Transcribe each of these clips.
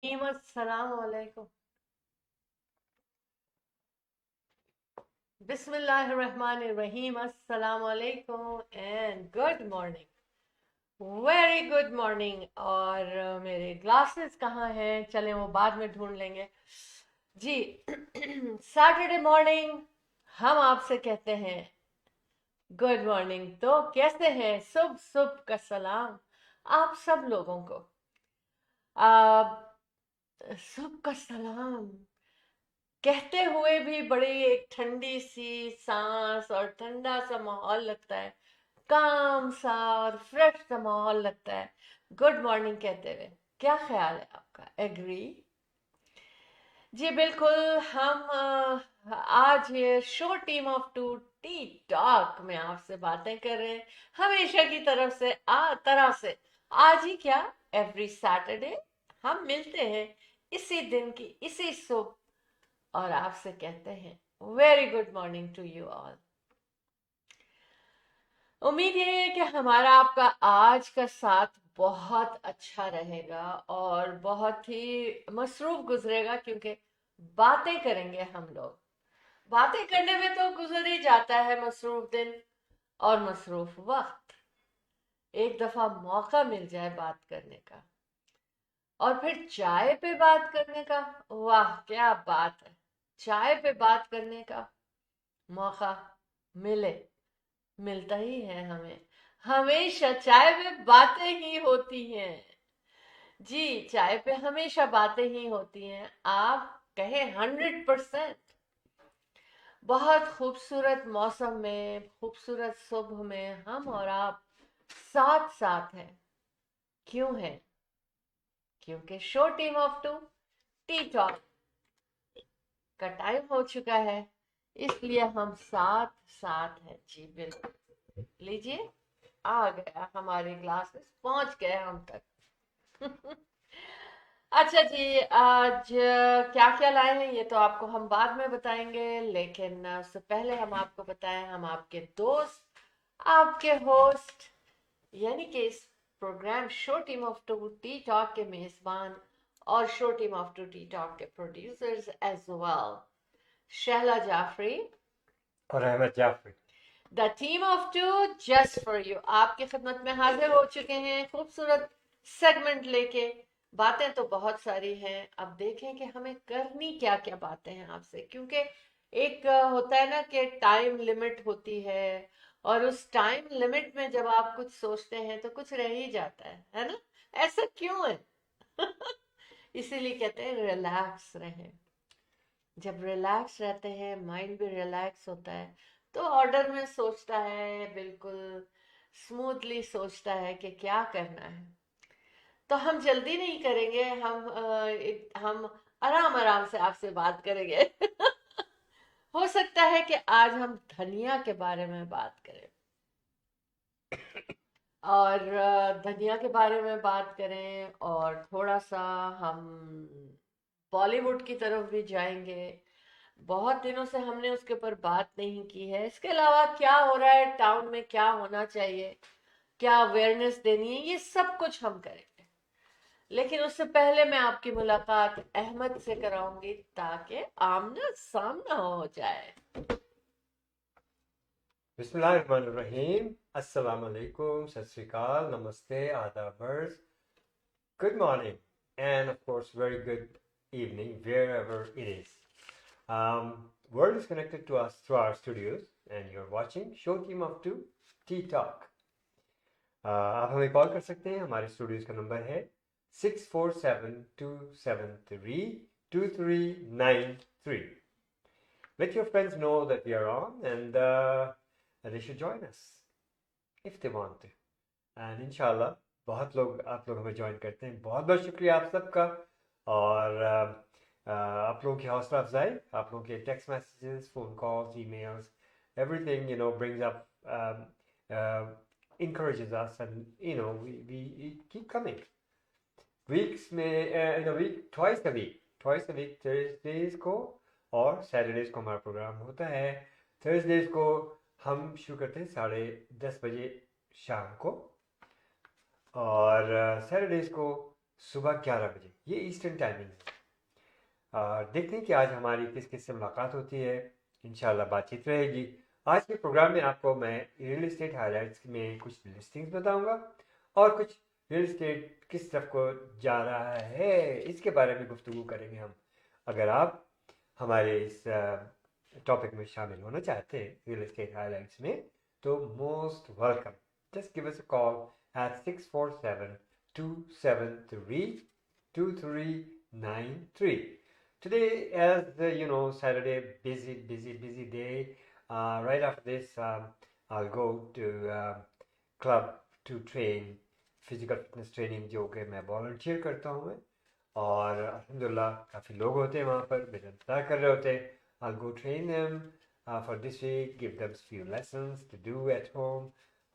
अस्सलाम वालेकुम। बिस्मिल्लाहिर्रहमानिर्रहीम। अस्सलाम वालेकुम and good morning. Very good morning. और मेरे ग्लासेस कहाँ हैं? चलें वो बाद में ढूंढ लेंगे जी। सैटरडे मॉर्निंग हम आपसे कहते हैं गुड मॉर्निंग। तो कैसे हैं? सुबह सुबह का सलाम आप सब लोगों को। सुबह का सलाम कहते हुए भी बड़ी एक ठंडी सी सांस और ठंडा सा माहौल लगता है, काम सा और फ्रेश सा माहौल लगता है गुड मॉर्निंग कहते हुए। क्या ख्याल है आपका? एग्री? जी बिल्कुल। हम आज ये show team of two T talk में आपसे बातें कर रहे हैं, हमेशा की तरह से। आज ही क्या, एवरी सैटरडे हम मिलते हैं इसी दिन की इसी सुबह और आपसे कहते हैं very good morning to you all. उम्मीद ये है कि हमारा आपका आज का साथ बहुत अच्छा रहेगा और बहुत ही मसरूफ गुजरेगा, क्योंकि बातें करेंगे हम लोग। बातें करने में तो गुजर ही जाता है मसरूफ दिन और मसरूफ वक्त। एक दफा मौका मिल जाए बात करने का और फिर चाय पे बात करने का, वाह क्या बात है। चाय पे बात करने का मौका मिले, मिलता ही है हमें। हमेशा चाय में बातें ही होती हैं जी। चाय पे हमेशा बातें ही होती हैं। आप कहें 100%। बहुत खूबसूरत मौसम में, खूबसूरत सुबह में हम और आप साथ साथ हैं। क्यों है? क्योंकि show team of two T talk का टाइम हो चुका है, इसलिए हम साथ साथ हैं जी। बिल्कुल, लीजिए, आ गया हमारे ग्लासेस, पहुंच गए हम तक। अच्छा जी, आज क्या क्या लाए हैं ये तो आपको हम बाद में बताएंगे, लेकिन उससे पहले हम आपको बताएं, हम आपके दोस्त, आपके होस्ट, यानी कि इस program show team of two T talk के मेजबान और show team of two T talk के producers as well, Shahla Jafri और Ahmad Jafri. The team of two just for you आपकी खिदमत में हाजिर हो चुके हैं, खूबसूरत सेगमेंट लेके। बातें तो बहुत सारी हैं, अब देखें कि हमें करनी क्या क्या बातें हैं आपसे, क्योंकि एक होता है ना कि टाइम लिमिट होती है, और उस टाइम लिमिट में जब आप कुछ सोचते हैं तो कुछ रह ही जाता है ना? ऐसा क्यों है? इसीलिए कहते हैं रिलैक्स रहें। जब रिलैक्स रहते हैं, माइंड भी रिलैक्स होता है, तो ऑर्डर में सोचता है, बिल्कुल स्मूथली सोचता है कि क्या करना है। तो हम जल्दी नहीं करेंगे, हम आराम आराम से आपसे बात करेंगे। हो सकता है कि आज हम धनिया के बारे में बात करें, और धनिया के बारे में बात करें, और थोड़ा सा हम बॉलीवुड की तरफ भी जाएंगे। बहुत दिनों से हमने उसके ऊपर बात नहीं की है। इसके अलावा क्या हो रहा है टाउन में, क्या होना चाहिए, क्या अवेयरनेस देनी है, ये सब कुछ हम करेंगे। लेकिन उससे पहले मैं आपकी मुलाकात अहमद से कराऊंगी, ताकि आमना सामना हो जाए। बिस्मिल्लाहिर्रहमानिर्रहीम। अस्सलाम वालेकुम, सत श्री अकाल, नमस्ते, आदाबर्स, good morning, and of course very good evening wherever it is. World is connected to us through our studios and you're watching show team of two tea talk. आप हमें कॉल कर सकते हैं, हमारे स्टूडियोज का नंबर है 6472732393. Let your friends know that we are on, and they should join us if they want to. And inshallah बहुत लोग आप लोग हमें ज्वाइन करते हैं, बहुत बहुत शुक्रिया आप सबका। और आप लोगों की हौसला अफजाई, आप लोगों के text messages, phone calls, emails, everything brings up, encourages us, and we keep coming. Weeks में in a week, twice a week Thursdays को और Saturdays को हमारा प्रोग्राम होता है। Thursdays को हम शुरू करते हैं 10:30 शाम को, और Saturdays को सुबह 11 बजे। ये ईस्टर्न टाइमिंग है। देखते हैं कि आज हमारी किस किस से मुलाकात होती है। इंशाल्लाह बातचीत रहेगी। आज के प्रोग्राम में आपको मैं रियल एस्टेट हाइलाइट्स में कुछ लिस्टिंग्स बताऊंगा और कुछ रियल एस्टेट किस तरफ को जा रहा है इसके बारे में गुफ्तगू करेंगे हम। अगर आप हमारे इस टॉपिक में शामिल होना चाहते हैं रियल एस्टेट हाइलाइट्स में, तो most welcome. Just give us a call at 647-273-2393. Today, as you know, Saturday, busy day. Right after this, I'll go to club to train physical fitness training, जो कि मैं वॉलंटियर करता हूँ मैं। और अल्हम्दुलिल्लाह काफ़ी लोग होते हैं वहाँ पर, मेरा इंतज़ार कर रहे होते हैं। I'll go train them for this week, give them few lessons to do at home,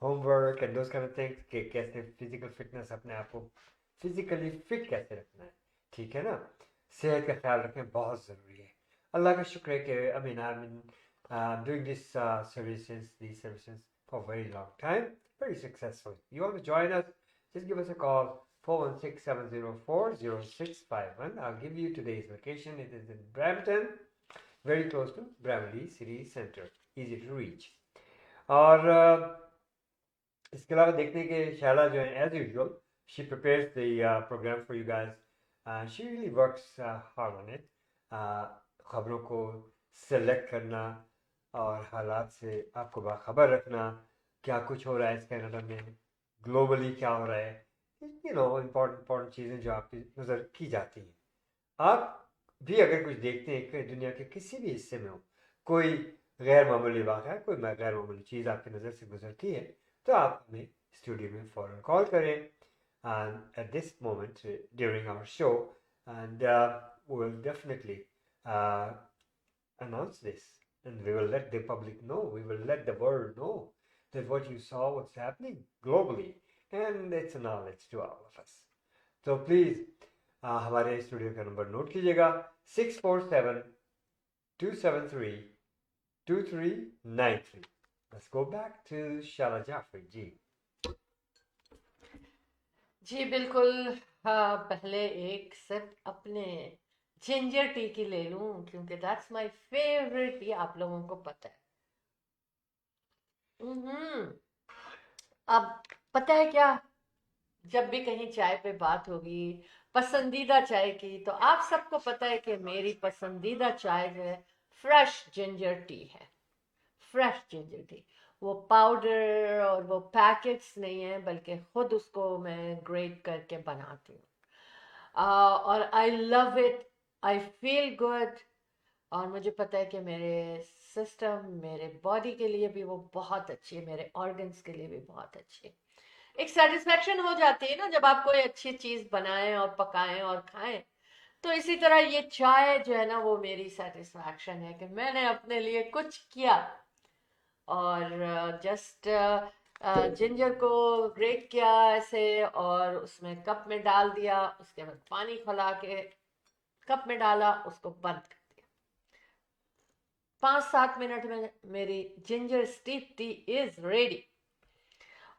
homework and those kind of things, कि कैसे फिजिकल फिटनेस अपने आप को फिजिकली फिट कैसे रखना है, ठीक है ना। सेहत का ख्याल रखें, बहुत ज़रूरी है। अल्लाह का शुक्र है कि I mean doing this these services for a very long time, very successful. You want to join us? Just give us a call, 416-704-0651. I'll give you today's location. It is in Brampton, very close to Bramley City Center, easy to reach. और इसके अलावा देखते हैं कि शाला जो है, as usual, she prepares the program for you guys. She really works hard on it. खबरों को सेलेक्ट करना और हालात से आपको बाखबर रखना, क्या कुछ हो रहा है इस कनाडा में, ग्लोबली क्या हो रहा है, यू नो, इम्पोर्टेंट चीज़ें जो आपकी नज़र की जाती हैं। आप भी अगर कुछ देखते हैं कि दुनिया के किसी भी हिस्से में हो, कोई गैर मामूली वाक़या, कोई गैर मामूली चीज़ आपकी नज़र से गुजरती है, तो आप हमें स्टूडियो में फ़ौरन कॉल करें at this moment during our show, and we will definitely announce this, and we will let the public know, we will let the world know that what you saw, what's happening globally, and it's a knowledge to all of us. So please हमारे studio का number note कीजिएगा, 647-273-2393. Let's go back to Shala Jafri जी। जी बिल्कुल। हाँ, पहले एक SIP अपने ginger tea की ले लूं, क्योंकि दैट्स माय फेवरेट टी, आप लोगों को पता है। अब पता है क्या, जब भी कहीं चाय पे बात होगी, पसंदीदा चाय की, तो आप सबको पता है कि मेरी पसंदीदा चाय जो है फ्रेश जिंजर टी है। फ्रेश जिंजर टी, वो पाउडर और वो पैकेट्स नहीं है, बल्कि खुद उसको मैं ग्रेट करके बनाती हूँ। और I love it, I feel good. और मुझे पता है कि मेरे सिस्टम, मेरे बॉडी के लिए भी वो बहुत अच्छी है, मेरे ऑर्गन्स के लिए भी बहुत अच्छी है। एक सेटिस्फेक्शन हो जाती है ना जब आप कोई अच्छी चीज बनाएं और पकाएं और खाएं। तो इसी तरह ये चाय जो है ना, वो मेरी सेटिस्फेक्शन है कि मैंने अपने लिए कुछ किया। और जस्ट जिंजर को ग्रेट किया ऐसे, और उसमें कप में डाल दिया, उसके बाद पानी खौला के कप में डाला, उसको बंद कर दिया। 5-7 मिनट में मेरी ginger steep T is ready.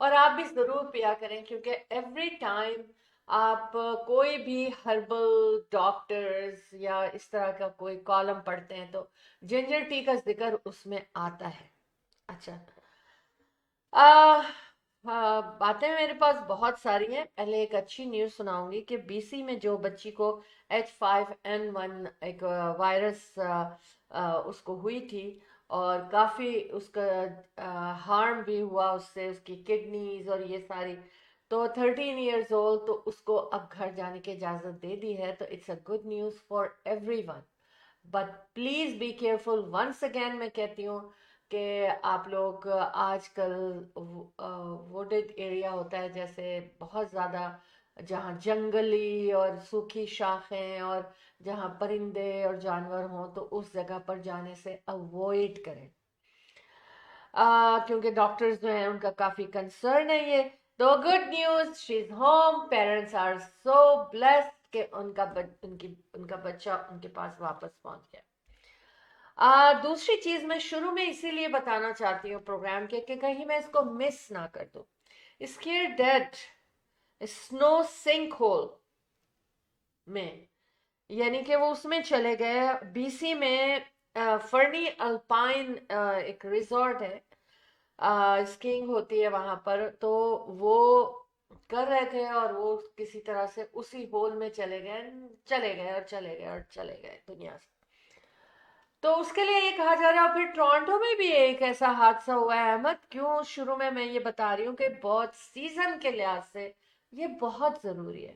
और आप भी जरूर पिया करें, क्योंकि एवरी टाइम आप कोई भी हर्बल डॉक्टर्स या इस तरह का कोई कॉलम पढ़ते हैं, तो जिंजर टी का जिक्र उसमें आता है। अच्छा, आ, बातें मेरे पास बहुत सारी हैं। पहले एक अच्छी न्यूज़ सुनाऊंगी कि बीसी में जो बच्ची को H5N1 एक वायरस उसको हुई थी, और काफ़ी उसका हार्म भी हुआ उससे, उसकी किडनीज और ये सारी। तो 13 years old, तो उसको अब घर जाने की इजाज़त दे दी है। तो it's a good news for everyone, but please be careful. Once again मैं कहती हूँ कि आप लोग आजकल वुडेड एरिया होता है, जैसे बहुत ज़्यादा जहाँ जंगली और सूखी शाखें और जहाँ परिंदे और जानवर हों, तो उस जगह पर जाने से अवॉइड करें। क्योंकि डॉक्टर्स जो हैं उनका काफ़ी कंसर्न है ये। तो good news, she is home, parents are so blessed कि उनका बच्चा उनके पास वापस पहुंच गया। दूसरी चीज मैं शुरू में इसीलिए बताना चाहती हूँ प्रोग्राम के, कि कहीं मैं इसको मिस ना कर दूं। Scared dead snow sinkhole, में, यानी कि वो उसमें चले गए बीसी में। फर्नी अल्पाइन एक रिजॉर्ट है, स्कीइंग होती है वहां पर, तो वो कर रहे थे और वो किसी तरह से उसी होल में चले गए और चले गए और चले गए दुनिया से। तो उसके लिए ये कहा जा रहा है। और फिर टोरंटो में भी एक ऐसा हादसा हुआ है अहमद। क्यों शुरू में मैं ये बता रही हूँ कि बहुत सीजन के लिहाज से ये बहुत जरूरी है।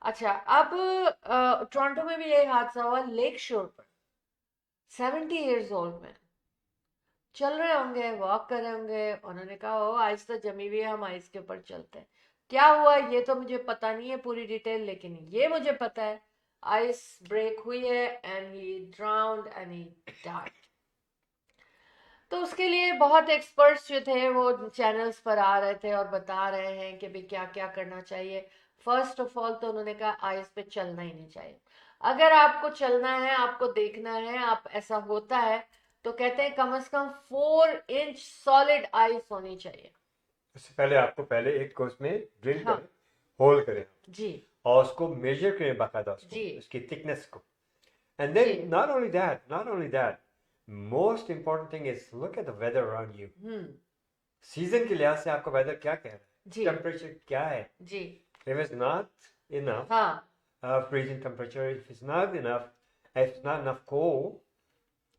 अच्छा, अब टोरंटो में भी ये हादसा हुआ लेक शोर पर। 70 years ओल्ड में चल रहे होंगे, वॉक कर रहे होंगे, उन्होंने कहा ओ आइस तो जमी हुई है, हम आइस के ऊपर चलते हैं। क्या हुआ ये तो मुझे पता नहीं है पूरी डिटेल, लेकिन ये मुझे पता है आइस ब्रेक हुई है and he ड्राउन्ड and he died. तो उसके लिए बहुत एक्सपर्ट्स जो थे वो चैनल्स पर आ रहे थे और बता रहे हैं कि भाई क्या क्या करना चाहिए। फर्स्ट ऑफ ऑल तो उन्होंने कहा आइस पे चलना ही नहीं चाहिए। अगर आपको चलना है, आपको देखना है, आप ऐसा होता है तो कहते हैं कम से कम 4 इंच सॉलिड आइस होनी चाहिए। उससे पहले आपको पहले एक को उसमें ड्रिल हाँ करें, होल करें जी और उसको मेजर करें बाकायदा, उसको जी उसकी थिकनेस को। And जी। then not only that, most important thing is look at the weather around you. Hmm. Season के लिहाज से आपका वेदर क्या कह रहा है, जी टेम्परेचर क्या है। जी। If it's not enough हाँ freezing temperature, if it's not enough, if it's not enough cold,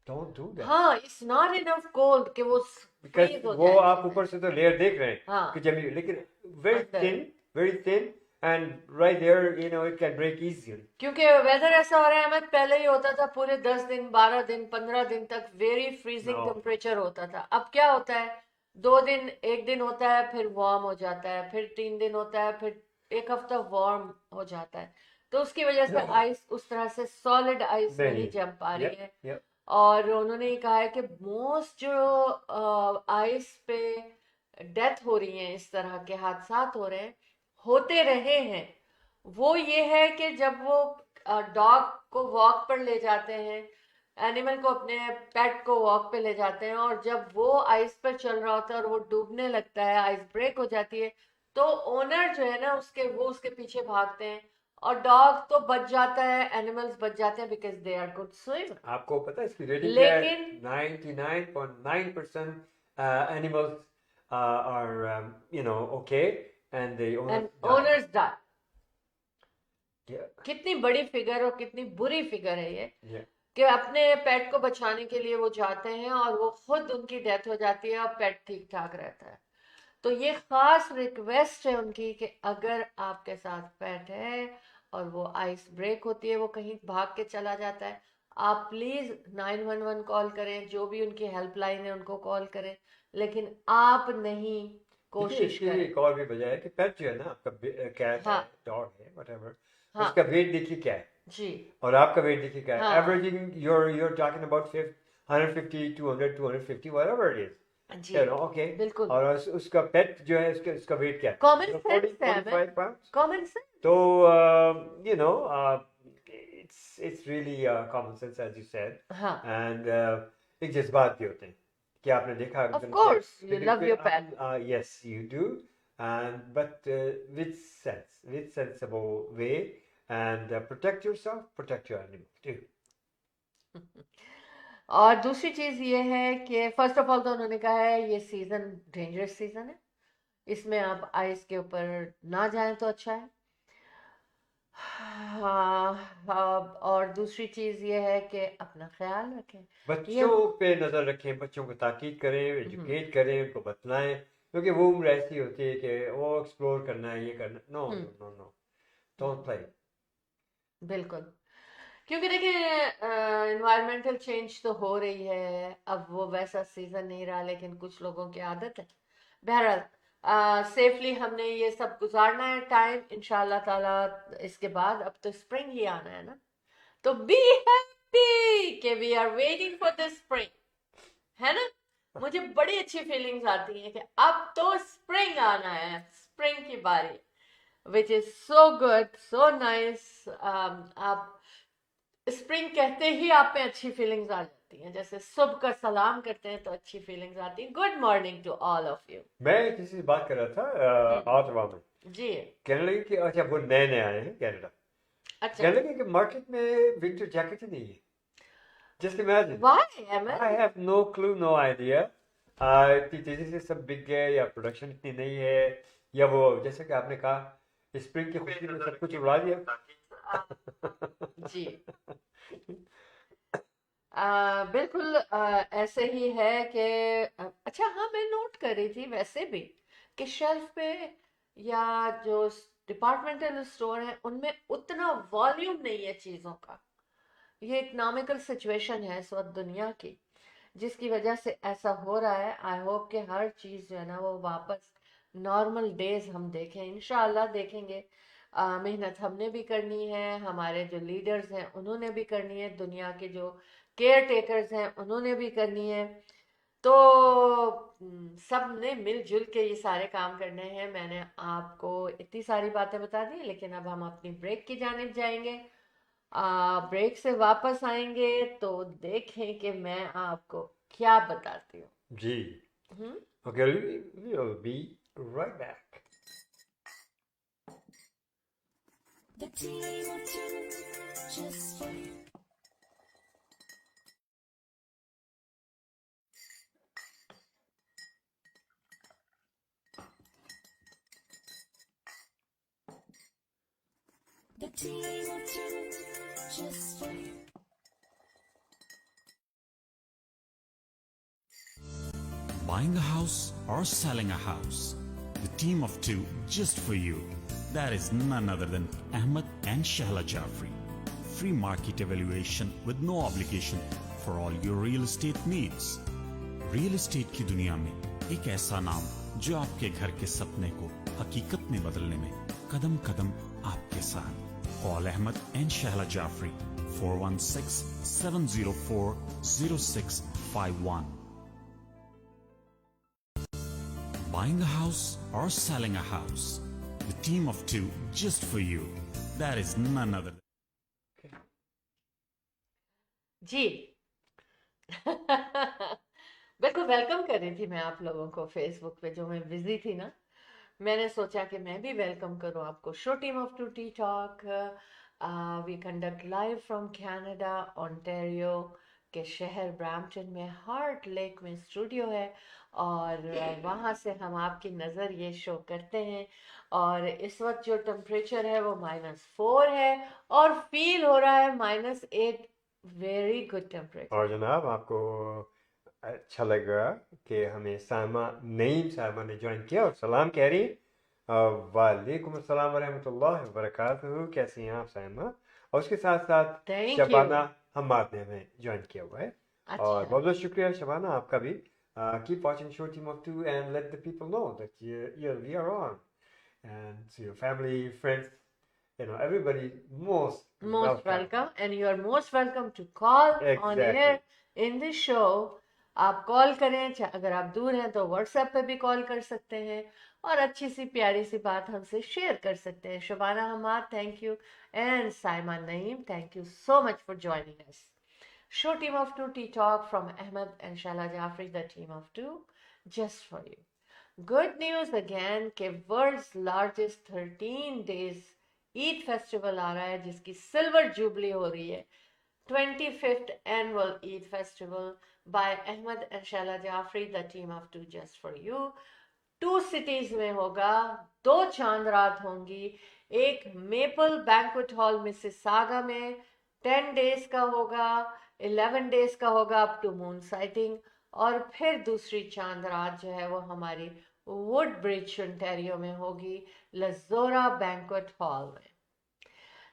don't do that. हाँ, इट्स नॉट इनफ कोल्ड कि वो Because फ्रीज हो वो जाए। आप ऊपर से तो लेयर देख रहे हैं हाँ कि जमी हुई, लेकिन very अंदर। thin, very thin, and right there, you know, it can break easily. क्योंकि वेदर ऐसा हो रहा है अहमद, पहले ही होता था पूरे 10 दिन 12 दिन 15 दिन तक वेरी फ्रीजिंग No. टेम्परेचर होता था। अब क्या होता है, 2 दिन, एक दिन होता है फिर वार्म हो जाता है, फिर 3 दिन होता है, फिर एक हफ्ता वार्म हो जाता है। तो उसकी वजह से आइस उस तरह से सॉलिड आइस नहीं नहीं, जम पा रही yep, है। yep. और उन्होंने ये कहा है कि मोस्ट जो आइस पे डेथ हो रही है, इस तरह के हादसात हो रहे हैं, होते रहे हैं, वो ये है कि जब वो डॉग को वॉक पर ले जाते हैं, एनिमल को, अपने पेट को वॉक पे ले जाते हैं, और जब वो आइस पर चल रहा होता है और वो डूबने लगता है, आइस ब्रेक हो जाती है, तो ओनर जो है ना उसके, वो उसके पीछे भागते हैं और डॉग तो बच जाता है, एनिमल्स बच जाते हैं because they are good swimmer. आपको पता है इसकी रेटिंग क्या है? लेकिन 99.9% animals are you know, okay, and the owners die. Owners die. Yeah, कितनी बड़ी फिगर और कितनी बुरी फिगर है ये, yeah. कि अपने पेट को बचाने के लिए वो जाते हैं और वो खुद उनकी डेथ हो जाती है और पेट ठीक ठाक रहता है। तो ये खास रिक्वेस्ट है उनकी कि अगर आपके साथ पेट है और वो आइस ब्रेक होती है, वो कहीं भाग के चला जाता है, आप प्लीज 911 कॉल करें, जो भी उनकी हेल्पलाइन है उनको कॉल करें, लेकिन आप नहीं, देखिए कोशिश इसकी करें। एक और भी वजह है कि पेट जो है ना, आपका कैट है, हाँ डॉग है, whatever, हाँ उसका वेट देखिए क्या है जी और आपका वेट देखिए क्या है। हाँ averaging you're talking about 150, 200, 250, whatever it is. जी You know, okay. बिल्कुल। और उसका पेट जो है, उसका वेट क्या है? कॉमन You know, सेंस 40, है हमें, 45 pounds. Common sense. So, you know, it's really common sense as you said, हाँ and एक जज्बात भी होते हैं कि आपने देखा of course you love your pet. yes you do, and but with sensible way, and protect yourself, protect your animal too. और दूसरी चीज ये है कि फर्स्ट ऑफ ऑल तो उन्होंने कहा है ये सीजन डेंजरस सीजन है, इसमें आप आइस के ऊपर ना जाएं तो अच्छा है। हाँ हाँ, और दूसरी चीज ये है कि अपना ख्याल रखें। ये बच्चों पे नजर रखें, बच्चों को ताकीद करें, एजुकेट करें, उनको बतलाएं, क्योंकि वो उम्र ऐसी होती है कि वो एक्सप्लोर करना है, ये करना। No no no no, don't play. बिल्कुल। क्योंकि देखिए इन्वायरमेंटल चेंज तो हो रही है, अब वो वैसा सीजन नहीं रहा, लेकिन कुछ लोगों की आदत है। बहरहाल सेफली हमने ये सब गुजारना है टाइम, इंशाल्लाह ताला। इसके बाद अब तो स्प्रिंग ही आना है ना, तो बी हैप्पी कि we are waiting for the spring, है ना। मुझे बड़ी अच्छी फीलिंग्स आती हैं कि अब तो स्प्रिंग आना है, स्प्रिंग की बारी, which is so good, so nice. आप स्प्रिंग कहते ही आप में अच्छी फीलिंग्स आ जाती हैं, जैसे सुबह का सलाम करते हैं तो अच्छी फीलिंग्स आती हैं। Good morning to all of you. मैं किसी से बात कर रहा था ऑटवा में, जी कहने लगे कि अच्छा वो नए नए आए हैं कनाडा, अच्छा, कहने लगे कि मार्केट में विंटर जैकेट ही नहीं है. Just imagine. वाह Ahmad. I have no clue, no idea. इतनी तेजी से सब बिक गए या प्रोडक्शन इतनी नहीं है, या वो जैसे कि आपने कहा स्प्रिंग की खुशी में सब कुछ उड़ा दिया. जी, बिल्कुल ऐसे ही है कि अच्छा हाँ, मैं नोट कर रही थी वैसे भी कि शेल्फ पे या जो डिपार्टमेंटल स्टोर है उनमें उतना वॉल्यूम नहीं है चीज़ों का। ये इकोनॉमिकल सिचुएशन है इस वक्त दुनिया की, जिसकी वजह से ऐसा हो रहा है। आई होप कि हर चीज़ जो है ना वो वापस नॉर्मल डेज हम देखें, इंशाल्लाह देखेंगे। मेहनत हमने भी करनी है, हमारे जो लीडर्स हैं उन्होंने भी करनी है, दुनिया के जो केयर टेकर्स हैं उन्होंने भी करनी है। तो सब ने मिलजुल के ये सारे काम करने हैं। मैंने आपको इतनी सारी बातें बता दी, लेकिन अब हम अपनी ब्रेक की जानिब जाएंगे। ब्रेक से वापस आएंगे तो देखें कि मैं आपको क्या बताती हूँ। जी. हम्म, Okay, we'll be right back. The team of two, just for you. The team of two, just for you. Buying a house or selling a house. The team of two just for you. That is none other than Ahmed and Shahla Jafri. Free market evaluation with no obligation for all your real estate needs. Real estate की दुनिया में एक ऐसा नाम जो आपके घर के सपने को हकीकत में बदलने में कदम कदम आपके साथ. Call Ahmed and Shahla Jafri 416-704-0651. Buying a house or selling a house. The team of two just for you. That is none other. जी। बिल्कुल वेलकम कर रही थी मैं आप लोगों को फेसबुक पे, जो मैं बिजी थी ना, मैंने सोचा कि मैं भी वेलकम करूं आपको। Show team of two T talk, we conduct live from Canada Ontario के शहर ब्रैम्पटन में हार्ट लेक में स्टूडियो है, और वहाँ से हम आपकी नज़र ये शो करते हैं। और इस वक्त जो टेम्परेचर है वो -4 है, और फील हो रहा है -8। Very good temperature. और जनाब आपको अच्छा लगा कि हमें नईम साहिबा ने ज्वाइन किया और सलाम कह रही है. वालेकुम अस्सलाम वरहमतुल्लाहि वबरकातुहू. कैसी हैं आप साहिबा? और उसके साथ साथ थैंक यू। शबाना हम्माद ने हमें ज्वाइन किया हुआ है. और अच्छा, बहुत बहुत शुक्रिया शबाना आपका भी. Keep watching Show Team of Two and let the people know that we are on. And to your family, friends, everybody most most welcome. welcome, and you are most welcome to call on Exactly. air in this show. आप call करें, अगर आप दूर हैं तो WhatsApp पे भी call कर सकते हैं, और अच्छी सी प्यारी सी बात हमसे शेयर कर सकते हैं. Shabana Hammad, thank you, and Saima Naeem, thank you so much for joining us. Show team of two tea talk from Ahmed and Shala Jafri, the team of two, just for you. Good news again कि world's largest 13 days Eid festival आ रहा है, जिसकी silver jubilee हो रही है. 25th annual Eid festival by Ahmed and Shala Jafri, the team of two just for you. 2 cities में होगा, 2 चांद रात होंगी. एक मेपल बैंक्वेट हॉल मिसिसागा में 10 days का होगा, 11 days का होगा अप टू मून साइटिंग. और फिर दूसरी चांद रात जो है वो हमारी वुड ब्रिज ओंटारियो में होगी, लजोरा बैंक्वेट हॉल में.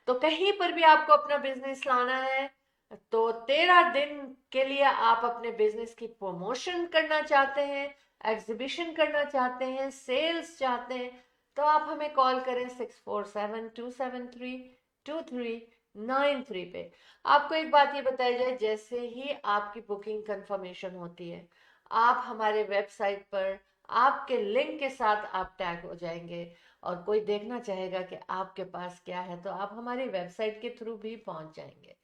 तो कहीं पर भी आपको अपना बिजनेस लाना है, तो 13 दिन के लिए आप अपने बिजनेस की प्रमोशन करना चाहते हैं, एग्जीबिशन करना चाहते हैं, सेल्स चाहते हैं, तो आप हमें कॉल करें 6472732393 पे. आपको एक बात ये बताई जाए, जैसे ही आपकी बुकिंग कंफर्मेशन होती है, आप हमारे वेबसाइट पर आपके लिंक के साथ आप टैग हो जाएंगे, और कोई देखना चाहेगा कि आपके पास क्या है तो आप हमारी वेबसाइट के थ्रू भी पहुंच जाएंगे.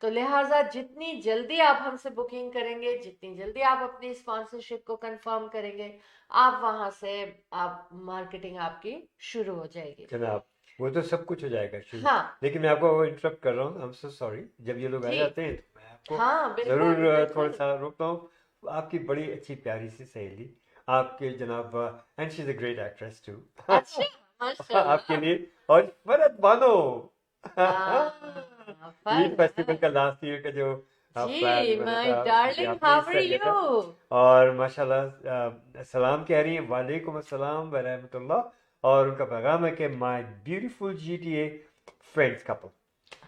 तो लिहाजा जितनी जल्दी आप हमसे बुकिंग करेंगे, जितनी जल्दी आप अपनी स्पॉन्सरशिप को कंफर्म करेंगे, आप वहां से आप मार्केटिंग आपकी शुरू हो जाएगी. जनाब वो तो सब कुछ हो जाएगा शुरू। हाँ लेकिन मैं आपको इंटरप्ट कर रहा हूँ, आई एम सो सॉरी। जब ये लोग आ जी, जाते हैं तो मैं आपको हाँ बिल्कुल जरूर थोड़ा बिल्कुल। सा रोकता हूँ। आपकी बड़ी अच्छी प्यारी सी सहेली, आपके जनाब, and she is a great actress too. अच्छा, आपके माशाल्लाह। लिए, और फरहत बानो। हाँ, ईद फेस्टिवल फरहत का लास्ट ईयर का जो प्लान जी, बना माय था उसमें भी डार्लिंग, आपने हाउ आर हिस्सा लिया था। यू? और माशाल्लाह सलाम कह रही हैं, वालेकुम अस्सलाम व रहमतुल्लाह। और उनका पैगाम है कि my beautiful GTA friends couple,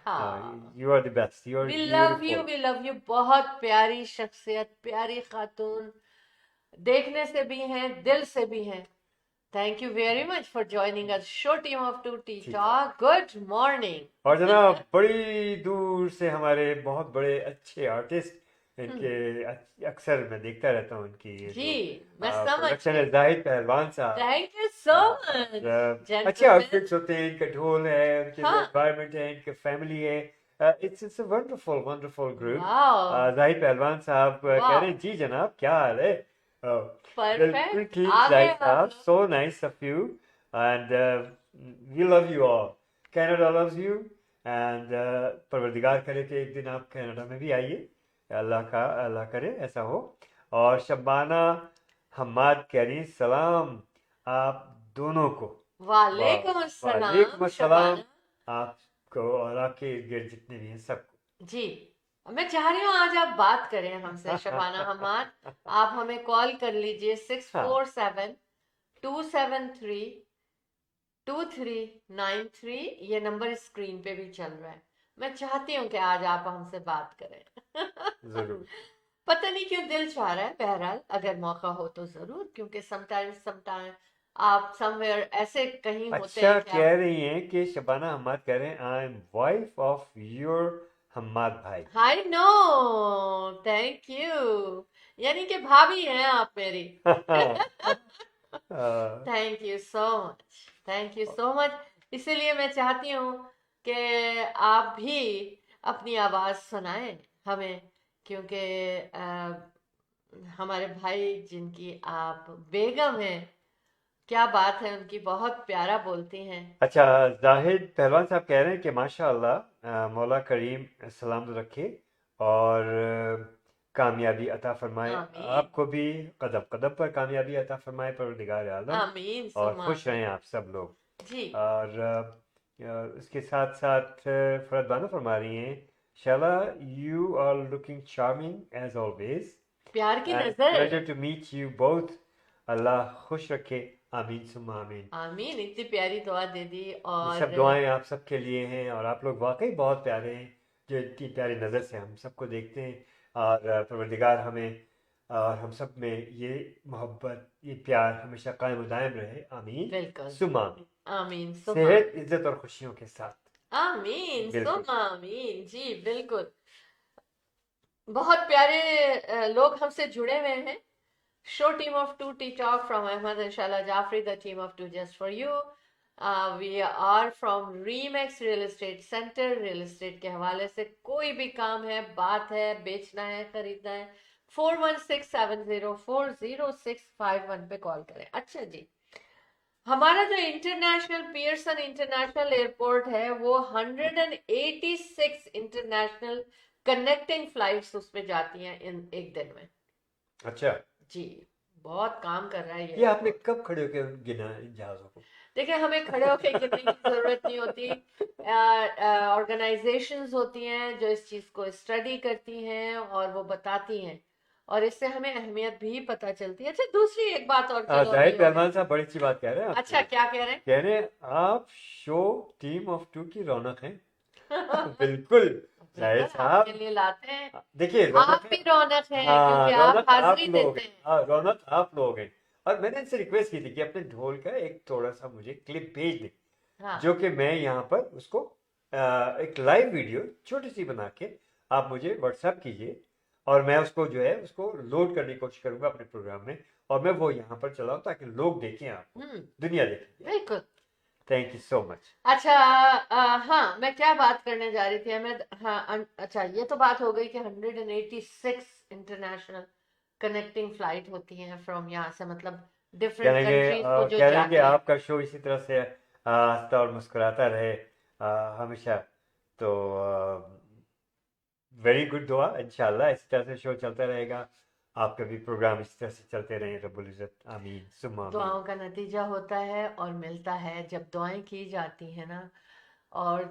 हाँ, you are the best, you are we love you, beautiful. We love you. बहुत प्यारी शख्सियत, प्यारी खातून, देखने से भी हैं, दिल से भी हैं। Thank you very much for joining us show team of two T ठीक। टॉक। गुड और मॉर्निंग। जनाब बड़ी दूर से हमारे बहुत बड़े अच्छे आर्टिस्ट, इनके अक्सर मैं देखता रहता हूँ इनकी ये जी, जो मैं समझ प्रोडक्शन है, गई। जाहिद पहलवान साहब। थैंक यू सो और मच अच्छे जेंटलमैन। आउटफिट्स होते हैं, इनका ढोल है, उनके जो हाँ, एनवायरनमेंट है, इनके फैमिली है। It's a wonderful wonderful group. Wow Zahid पहलवान साहब कह रहे वाओ, हैं, जी जनाब क्या हाल है? बिल्कुल परफेक्ट। ठीक आ गए जाहिद आप साहब, लोग। So nice of you, and we love you all, Canada loves you. And परवरदिगार करे कि एक दिन आप कनाडा में भी आइए, अल्लाह करे ऐसा हो। और शबाना हम्माद कह रही सलाम आप दोनों को। वाह, वालेकुम वालेकुम अस्सलाम अस्सलाम शबाना। आपको और आपके इर्द गिर्द जितने भी हैं जी, मैं चाह रही हूँ आज आप बात करें हमसे शबाना सबको। हमाद। आप हमें कॉल कर लीजिए, सिक्स हाँ, फोर सेवन 273 2393। ये नंबर स्क्रीन पे भी चल रहा है। मैं चाहती हूँ कि आज आप हमसे बात करें। जरूर। पता नहीं क्यों दिल चाह रहा है, बहरहाल अगर मौका हो तो जरूर, क्योंकि समटाइम आप समवेयर ऐसे कहीं होते अच्छा, हैं कि कह आप। रही हैं कि शबाना हम्माद कह रहे हैं, I am wife of your Hammad भाई। I know, thank you. यानी कि भाभी हैं आप मेरी। Uh, thank you so much, thank you so much. इसीलिए मैं चाहती हूँ कि आप भी अपनी आवाज़ सुनाएं हमें, क्योंकि हमारे भाई जिनकी आप बेगम हैं, क्या बात है उनकी, बहुत प्यारा बोलती हैं। अच्छा, जाहिद पहलवान साहब कह रहे हैं कि माशाअल्लाह, मौला करीम सलामत रखे और कामयाबी अता फरमाए। आमीन, आपको भी कदम कदम पर कामयाबी अता फरमाए परवरदिगार आलम। आमीन और सुमा खुश आमीन। रहें आप सब लोग। जी, और उसके साथ साथ फरहत बानो फरमा रही हैं, Shahla you are looking charming as always, प्यार की एंड नजर। Pleasure to meet you both. Allah खुश रखे, आमीन सुम्मा आमीन। आमीन, इतनी प्यारी दुआ दे दी। ये और सब दुआएं आप सबके लिए हैं, और आप लोग वाकई बहुत प्यारे हैं, जो इतनी प्यारी नज़र से हम सबको देखते हैं। और परवरदिगार हमें और हम सब में ये मोहब्बत, ये प्यार हमेशा कायम दायम रहे, आमीन बिल्कुल, सुम्मा आमीन। आमीन सुमा सेहत, आमीन। इज्जत और खुशियों के साथ। आमीन बिल्कुल। सुमा आमीन। जी बिल्कुल। बहुत प्यारे लोग हमसे जुड़े हुए हैं। Show team of two tea talk from Ahmed and Shala Jafri, the team of two just for you. We are from Remax Real Estate Center. Real estate के हवाले से कोई भी काम है, बात है, बेचना है, खरीदना है, 4167040651 पे कॉल करें। अच्छा जी, हमारा जो इंटरनेशनल पियर्सन इंटरनेशनल एयरपोर्ट है, वो 186 इंटरनेशनल कनेक्टिंग फ्लाइट्स उस पे जाती हैं इन एक दिन में। अच्छा, जी, बहुत काम कर रहा है ये ये आपने एयरपोर्ट। कब खड़े होकर गिना इन जहाज़ों को? देखिए, हमें खड़े होके गिनने की जरूरत नहीं होती। ऑर्गेनाइजेशंस होती हैं जो इस चीज को स्टडी करती हैं और वो बताती हैं, और इससे हमें अहमियत भी पता चलती है। अच्छा, दूसरी एक बात और, चलो जाहिद अभी हो गई। पहलवान साहब बड़ी अच्छी बात कह रहे हैं अच्छा, आपकी। क्या कह रहे कह रहे हैं आप शो टीम ऑफ टू की रौनक हैं। बिल्कुल जाहिद बिल्कुल, आपके साहब, लिए लाते हैं। देखिए रौनक आप है। भी रौनक हैं हाँ, क्योंकि आप रौनक आप हाजिरी लोग देते हैं, हैं। हाँ रौनक आप लोग हैं। और मैंने इनसे रिक्वेस्ट की थी कि अपने ढोल का एक थोड़ा सा मुझे क्लिप भेज दें, हाँ, जो कि मैं यहाँ पर उसको एक लाइव वीडियो छोटी सी बना के आप मुझे व्हाट्सएप कीजिए, और मैं उसको जो है उसको लोड करने की कोशिश करूंगा अपने प्रोग्राम में, और मैं वो यहाँ पर चलाऊँ ताकि लोग देखें, आपको दुनिया देखें। बिल्कुल। Thank you so much. अच्छा, हाँ, मैं क्या बात करने जा रही थी मैं। हाँ, अच्छा, ये तो बात हो गई कि 186 इंटरनेशनल कनेक्टिंग फ्लाइट होती हैं फ्रॉम यहाँ से, मतलब डिफरेंट कंट्रीज को जो कह रहे हैं कि जाती हैं। आपका शो इसी तरह से हंसता और मुस्कुराता रहे हमेशा। तो वेरी गुड दुआ, इंशाल्लाह इस तरह से शो चलता रहेगा, आपके भी प्रोग्राम इस तरह से चलते रहे, रब्बुल इज़्ज़त आमीन सुम्मा आमीन। दुआओं का नतीजा होता है और मिलता है जब दुआएं की जाती है ना, और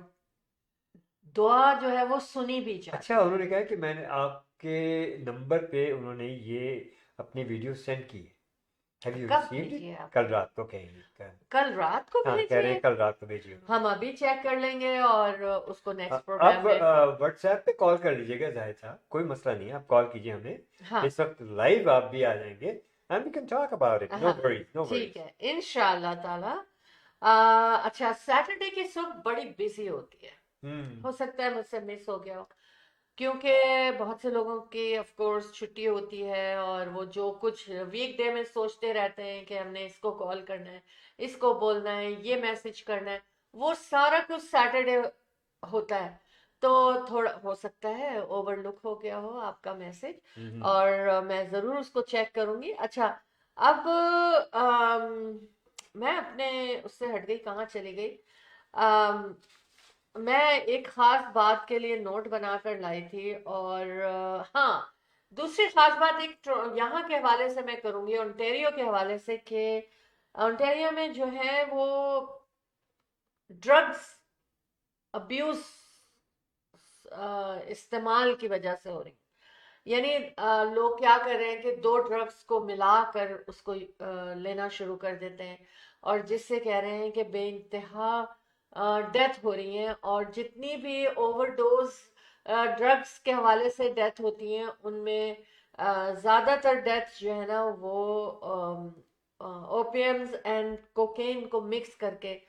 दुआ जो है वो सुनी भी जाती अच्छा, उन्होंने कहा कि मैंने आपके नंबर पे उन्होंने ये अपनी वीडियो सेंड की है। हैव यू कब रिसीव्ड इट? भेजी है आप? कल रात को कहेंगे कल रात को हाँ, भेजी कह रहे है? हैं कल रात को भेजिए। हम अभी चेक कर लेंगे और उसको नेक्स्ट आप प्रोग्राम में। व्हाट्सएप पे कॉल कर लीजिएगा जाहिद साहब, कोई मसला नहीं है, आप कॉल कीजिए हमें। हाँ इस वक्त लाइव आप भी आ जाएंगे and we can talk about it, no हाँ वरीज नो ठीक वरीज। है इंशाल्लाह ताला। अच्छा, सैटरडे की सुबह बड़ी बिजी होती है, हो सकता है मुझसे मिस हो गया हो, क्योंकि बहुत से लोगों की ऑफ कोर्स छुट्टी होती है और वो जो कुछ वीकडे में सोचते रहते हैं कि हमने इसको कॉल करना है, इसको बोलना है, ये मैसेज करना है, वो सारा कुछ सैटरडे होता है। तो थोड़ा हो सकता है ओवरलुक हो गया हो आपका मैसेज, और मैं ज़रूर उसको चेक करूंगी। अच्छा, अब मैं अपने उससे हट गई, कहाँ चली गई? अम, मैं एक खास बात के लिए नोट बनाकर लाई थी, और हाँ, दूसरी खास बात एक यहाँ के हवाले से मैं करूंगी, ओंटारियो के हवाले से, कि ओंटारियो में जो है वो ड्रग्स अब्यूज इस्तेमाल की वजह से हो रही है। यानी लोग क्या कर रहे हैं कि दो ड्रग्स को मिलाकर उसको लेना शुरू कर देते हैं, और जिससे कह रहे हैं कि बेइंतहा डेथ हो रही है, और जितनी भी ओवरडोज ड्रग्स के हवाले से डेथ होती हैं उनमें ज़्यादातर डेथ जो है ना वो ओपियम्स एंड कोकेन को मिक्स करके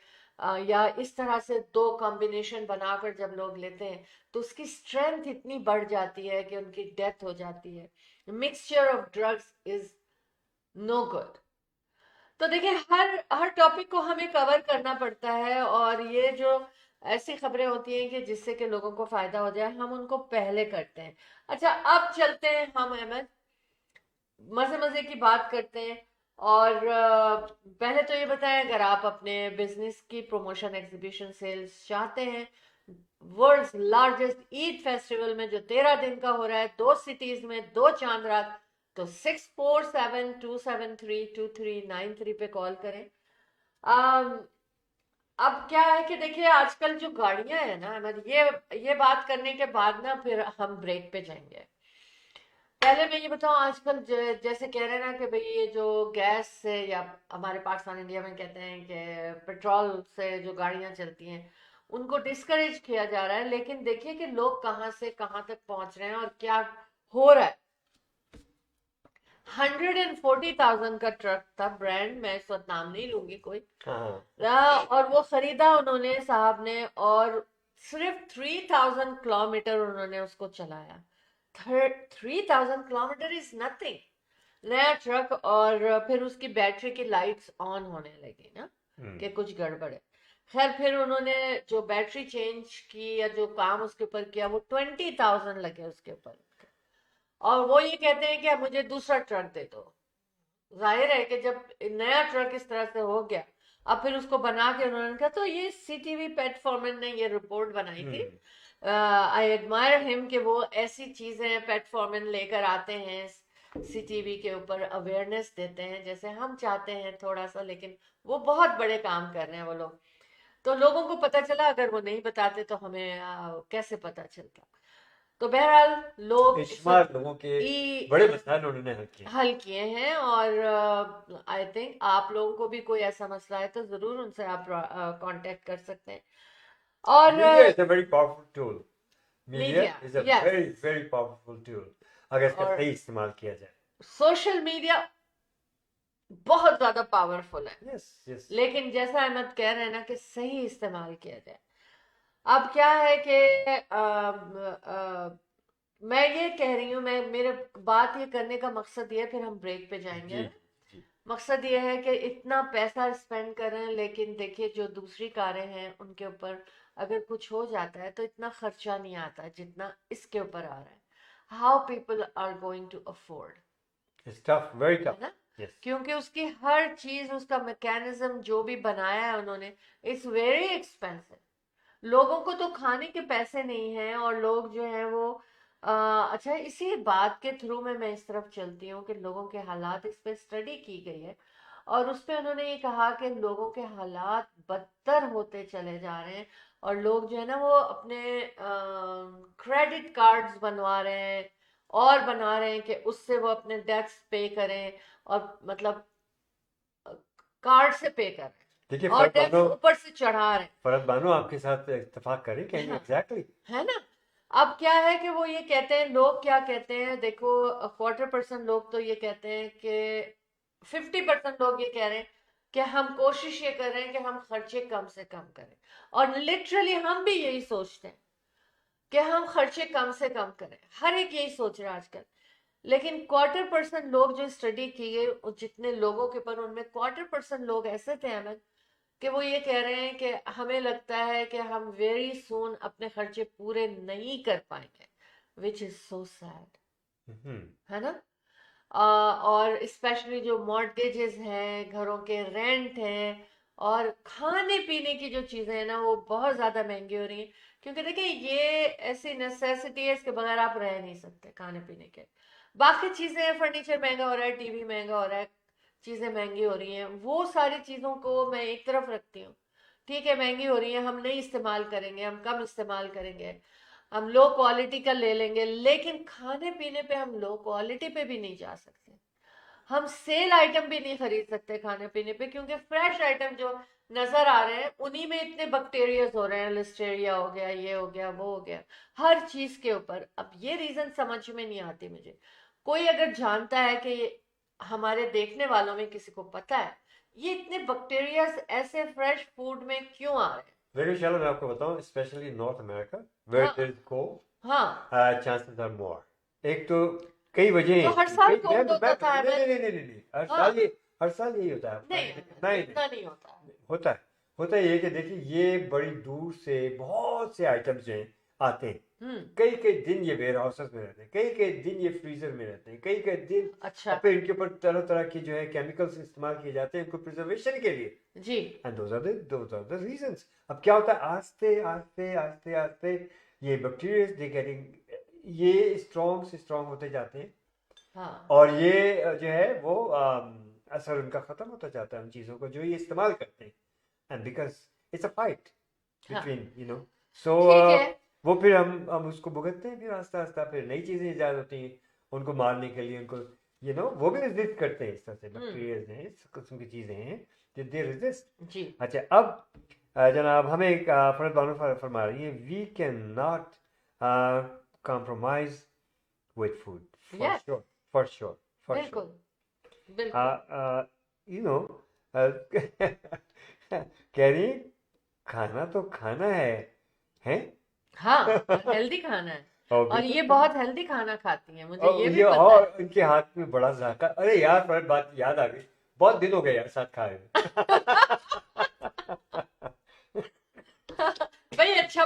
या इस तरह से दो कॉम्बिनेशन बनाकर जब लोग लेते हैं तो उसकी स्ट्रेंथ इतनी बढ़ जाती है कि उनकी डेथ हो जाती है। Mixture of drugs is no good. तो देखिए, हर टॉपिक को हमें कवर करना पड़ता है, और ये जो ऐसी खबरें होती हैं कि जिससे कि लोगों को फायदा हो जाए, हम उनको पहले करते हैं। अच्छा, अब चलते हैं हम अहमद, मजे मजे की बात करते हैं। और पहले तो ये बताएं, अगर आप अपने बिजनेस की प्रमोशन एग्जीबिशन सेल्स चाहते हैं, वर्ल्ड्स लार्जेस्ट ईद फेस्टिवल में जो 13 दिन का हो रहा है, 2 सिटीज में 2 चांद रात, तो 6472732393 पे कॉल करें। अम, अब क्या है कि देखिए, आजकल जो गाड़ियां हैं ना अहमद, ये बात करने के बाद ना फिर हम ब्रेक पे जाएंगे। पहले मैं ये बताऊं, आजकल जैसे कह रहे हैं ना कि भाई ये जो गैस से, या हमारे पाकिस्तान इंडिया में कहते हैं कि पेट्रोल से जो गाड़ियां चलती हैं उनको डिस्करेज किया जा रहा है, लेकिन देखिए कि लोग कहां से कहां तक पहुंच रहे हैं और क्या हो रहा है। 140,000 का ट्रक था, ब्रांड मैं इस वक्त नाम नहीं लूंगी कोई, हाँ, और वो खरीदा उन्होंने साहब ने, और सिर्फ 3,000 किलोमीटर उन्होंने उसको चलाया। 3,000 किलोमीटर इज नथिंग, नया ट्रक, और फिर उसकी बैटरी की लाइट्स ऑन होने लगी ना कि कुछ गड़बड़ है। खैर, फिर उन्होंने जो बैटरी चेंज की या जो काम उसके ऊपर किया, वो 20,000 लगे उसके ऊपर, और वो ये कहते हैं कि अब मुझे दूसरा ट्रक दे दो। जाहिर है कि जब नया ट्रक इस तरह से हो गया, अब फिर उसको बना के उन्होंने कहा, तो ये सीटीवी पेट फॉर्मन ने ये रिपोर्ट बनाई थी। आई एडमायर हिम कि वो ऐसी चीजें पेट फॉर्मन लेकर आते हैं, सीटीवी के ऊपर अवेयरनेस देते हैं जैसे हम चाहते हैं थोड़ा सा, लेकिन वो बहुत बड़े काम कर रहे हैं वो लोग। तो लोगों को पता चला, अगर वो नहीं बताते तो हमें कैसे पता चलता? तो बहरहाल लोग इस बेशुमार वक्त लोगों के ई बड़े मसाइल उन्होंने हल किए। हल किए हैं, और आई थिंक आप लोगों को भी कोई ऐसा मसला है तो जरूर उनसे आप कांटेक्ट कर सकते हैं। और media is a very powerful tool, media media, is a yes, very very powerful tool अगर इसका और सही इस्तेमाल किया जाए। सोशल मीडिया बहुत ज्यादा पावरफुल है, यस यस। लेकिन जैसा अहमद कह रहे हैं ना कि सही इस्तेमाल किया जाए। अब क्या है कि मैं ये कह रही हूँ, मैं मेरे बात ये करने का मकसद ये है, फिर हम ब्रेक पे जाएंगे जी ना। जी। मकसद ये है कि इतना पैसा स्पेंड कर रहे हैं, लेकिन देखिए जो दूसरी कारें हैं उनके ऊपर अगर कुछ हो जाता है तो इतना खर्चा नहीं आता जितना इसके ऊपर आ रहा है। How people are going to afford, it's tough, very है टफ। ना? Yes. क्योंकि उसकी हर चीज, उसका मैकेनिज्म जो भी बनाया है उन्होंने, इट्स वेरी एक्सपेंसिव। लोगों को तो खाने के पैसे नहीं हैं, और लोग जो है वो अच्छा, इसी बात के थ्रू में मैं इस तरफ चलती हूँ कि लोगों के हालात, इस पे स्टडी की गई है, और उस पे उन्होंने ये कहा कि लोगों के हालात बदतर होते चले जा रहे हैं, और लोग जो है ना वो अपने क्रेडिट कार्ड्स बनवा रहे हैं, और बना रहे हैं कि उससे वो अपने डेट्स पे करें, और मतलब कार्ड से पे कर रहे देखिए हैं, और टैक्स बानो, ऊपर से चढ़ा रहे हैं। बानो आपके साथ इत्तेफाक करें कहेंगे हाँ, एग्जैक्टली। है ना। अब क्या है कि वो ये कहते हैं, लोग क्या कहते हैं, देखो 40% लोग तो ये कहते हैं कि 50% लोग ये कह रहे हैं कि हम कोशिश ये कर रहे हैं कि हम खर्चे कम से कम करें, और लिटरली हम भी यही सोचते हैं कि हम खर्चे कम से कम करें, हर एक यही सोच रहा है आजकल। लेकिन 25% लोग जो स्टडी की गई, जितने लोगों के पर, उनमें 25% लोग ऐसे थे अहमद, कि वो ये कह रहे हैं कि हमें लगता है कि हम वेरी सून अपने खर्चे पूरे नहीं कर पाएंगे, विच इज सो सैड, है ना। और स्पेशली जो मॉर्गेजेस हैं, घरों के रेंट हैं, और खाने पीने की जो चीजें हैं ना, वो बहुत ज्यादा महंगी हो रही हैं, क्योंकि देखिए ये ऐसी नेसेसिटी है, इसके बगैर आप रह नहीं सकते खाने पीने के। बाकी चीजें, फर्नीचर महंगा हो रहा है, टीवी महंगा हो रहा है, चीजें महंगी हो रही हैं, वो सारी चीजों को मैं एक तरफ रखती हूँ। ठीक है, महंगी हो रही है, हम नहीं इस्तेमाल करेंगे, हम कम इस्तेमाल करेंगे, हम लो क्वालिटी का ले लेंगे, लेकिन खाने पीने पे हम लो क्वालिटी पे भी नहीं जा सकते। हम सेल आइटम भी नहीं खरीद सकते खाने पीने पे, क्योंकि फ्रेश आइटम जो नजर आ रहे हैं उन्हीं में इतने बैक्टीरियाज हो रहे हैं, लिस्टेरिया हो गया, ये हो गया, वो हो गया, हर चीज के ऊपर। अब ये रीजन समझ में नहीं आती मुझे। कोई अगर जानता है कि हमारे देखने वालों में किसी को पता है ये इतने बैक्टीरियाज ऐसे फ्रेश फूड में क्यों आ रहे हैं। देखिए चलो मैं आपको बताऊं, स्पेशली नॉर्थ अमेरिका वेयर हाँ, देयर इज कोल्ड, हाँ, चांसेस आर मोर। एक तो कई वजह तो हैं, हर साल कई कोल्ड होता था नहीं अहमद। नहीं नहीं नहीं नहीं, हाँ, हर साल यही होता है। नहीं नहीं अहमद, नहीं, इतना नहीं होता है। होता है। होता ये कि देखिए ये बड़ी दूर से बहुत से आइटम्स जो हैं आते हैं, कई कई दिन ये वेयर हाउसेस में रहते हैं, कई कई दिन ये फ्रीजर में रहते हैं, कई कई दिन, अच्छा, और फिर इनके ऊपर तरह तरह की जो है केमिकल्स इस्तेमाल किए जाते हैं इनको प्रिजर्वेशन के लिए। जी, and those are the reasons. अब क्या होता है, आस्ते आस्ते आस्ते आस्ते ये बैक्टीरिया दे गेटिंग, ये स्ट्रॉन्ग से स्ट्रॉन्ग होते जाते हैं, हाँ, और ये जो है वो असर उनका खत्म होता जाता है उन चीज़ों को जो ये इस्तेमाल करते हैं। And because it's a fight हाँ, बिटवीन यू नो, सो ठीक है, वो फिर हम उसको भुगतते हैं, फिर आस्ता आस्ता फिर नई चीज़ें ईजाद होती हैं उनको मारने के लिए, उनको वो भी रेजिस्ट करते हैं। इस तरह से बैक्टीरियाज हैं, इस किस्म की चीज़ें हैं जो दे रेजिस्ट। जी, अच्छा, अब जनाब हमें एक फरद बानो फरमा रही है, we can not compromise with food, for yes, sure, for sure, for बिल्कुल, श्योर। बिल्कुल, यू नो कह रही है, खाना तो खाना है। हाँ, हेल्दी खाना है, और और ये बिल्कुल, बहुत हेल्दी खाना खाती है, मुझे और ये भी ये पता है। और उनके हाथ में बड़ा जायका। अरे यार फरद, बात याद आ गई, बहुत दिन हो गए यार साथ खाए भाई, अच्छा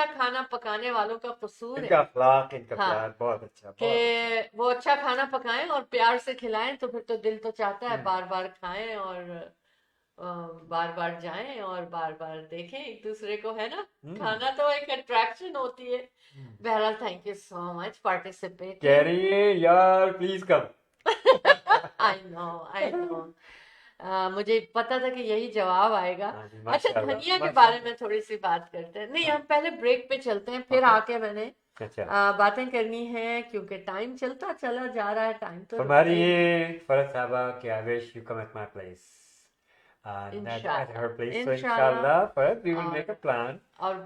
खाना पकाने वालों का कसूर इनका है। अखलाक, इनका हाँ, प्यार बहुत अच्छा, कि बहुत अच्छा। वो अच्छा खाना पकाएं और प्यार से खिलाएं, तो फिर तो दिल तो चाहता है हम्म, बार बार खाएं, और बार बार जाएं, और बार बार देखें एक दूसरे को, है ना। हम्म, खाना तो एक अट्रैक्शन होती है। हम्म। बहरहाल, थैंक यू सो मच कह पार्टिसिपेटिंग। रही है यार please come. I know, I know, मुझे पता था कि यही जवाब आएगा। हाँ जी, अच्छा, माशाल्लाह धनिया के बारे माशाल्लाह। में थोड़ी सी बात करते हैं। नहीं, हाँ, हम पहले ब्रेक पे चलते हैं, फिर ओके, आके मैंने अच्छा। बातें करनी है, क्योंकि टाइम चलता चला जा रहा है, टाइम तो फरमा रुकता रही ही नहीं। है फरज साहबा कि I wish you come at my place, at इंशाल्लाह, her place, so इंशाल्लाह, inshallah Farad, we will make a और plan.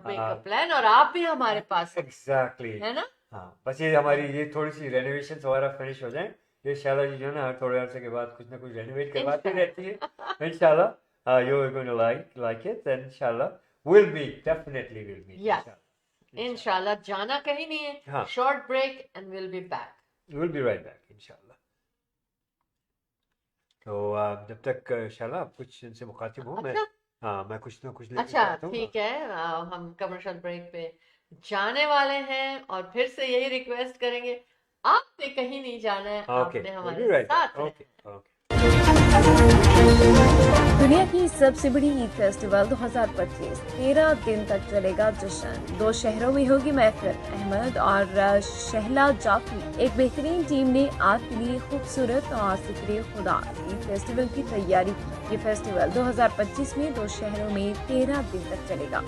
Make a uh, plan, और आप भी हमारे पास हैं, exactly. है ना। हाँ, बस ये हमारी ये थोड़ी सी रेनोवेशन वगैरह फिनिश हो जाए, ये शाला जी जो है ना हर थोड़े अरसे के बाद कुछ ना कुछ रेनोवेट करवाती रहती है। इंशाल्लाह you are going to like it, and इंशाल्लाह definitely will be, यस, इंशाल्लाह। इंशाल्लाह, जाना कहीं नहीं है। हाँ, short break and will be back. we will be right back इंशाल्लाह। तो जब तक इंशाल्लाह आप कुछ इनसे मुखातिब हूँ मैं, अच्छा, हाँ मैं कुछ ना कुछ लेके अच्छा, जाता हूँ। ठीक है, हम कमर्शियल ब्रेक पे जाने वाले हैं, और फिर से यही रिक्वेस्ट करेंगे, आपने कहीं नहीं जाना है, ओके, आपने we'll हमारे be right back. साथ रहना है। Okay, okay. दुनिया की सबसे बड़ी ईद फेस्टिवल 2025 13 दिन तक चलेगा जश्न। 2 शहरों में होगी महफिल। अहमद और शहला जाफरी एक बेहतरीन टीम ने आपके लिए खूबसूरत और जिक्र खुदा ईद फेस्टिवल की तैयारी की। ये फेस्टिवल 2025 में 2 शहरों में 13 दिन तक चलेगा।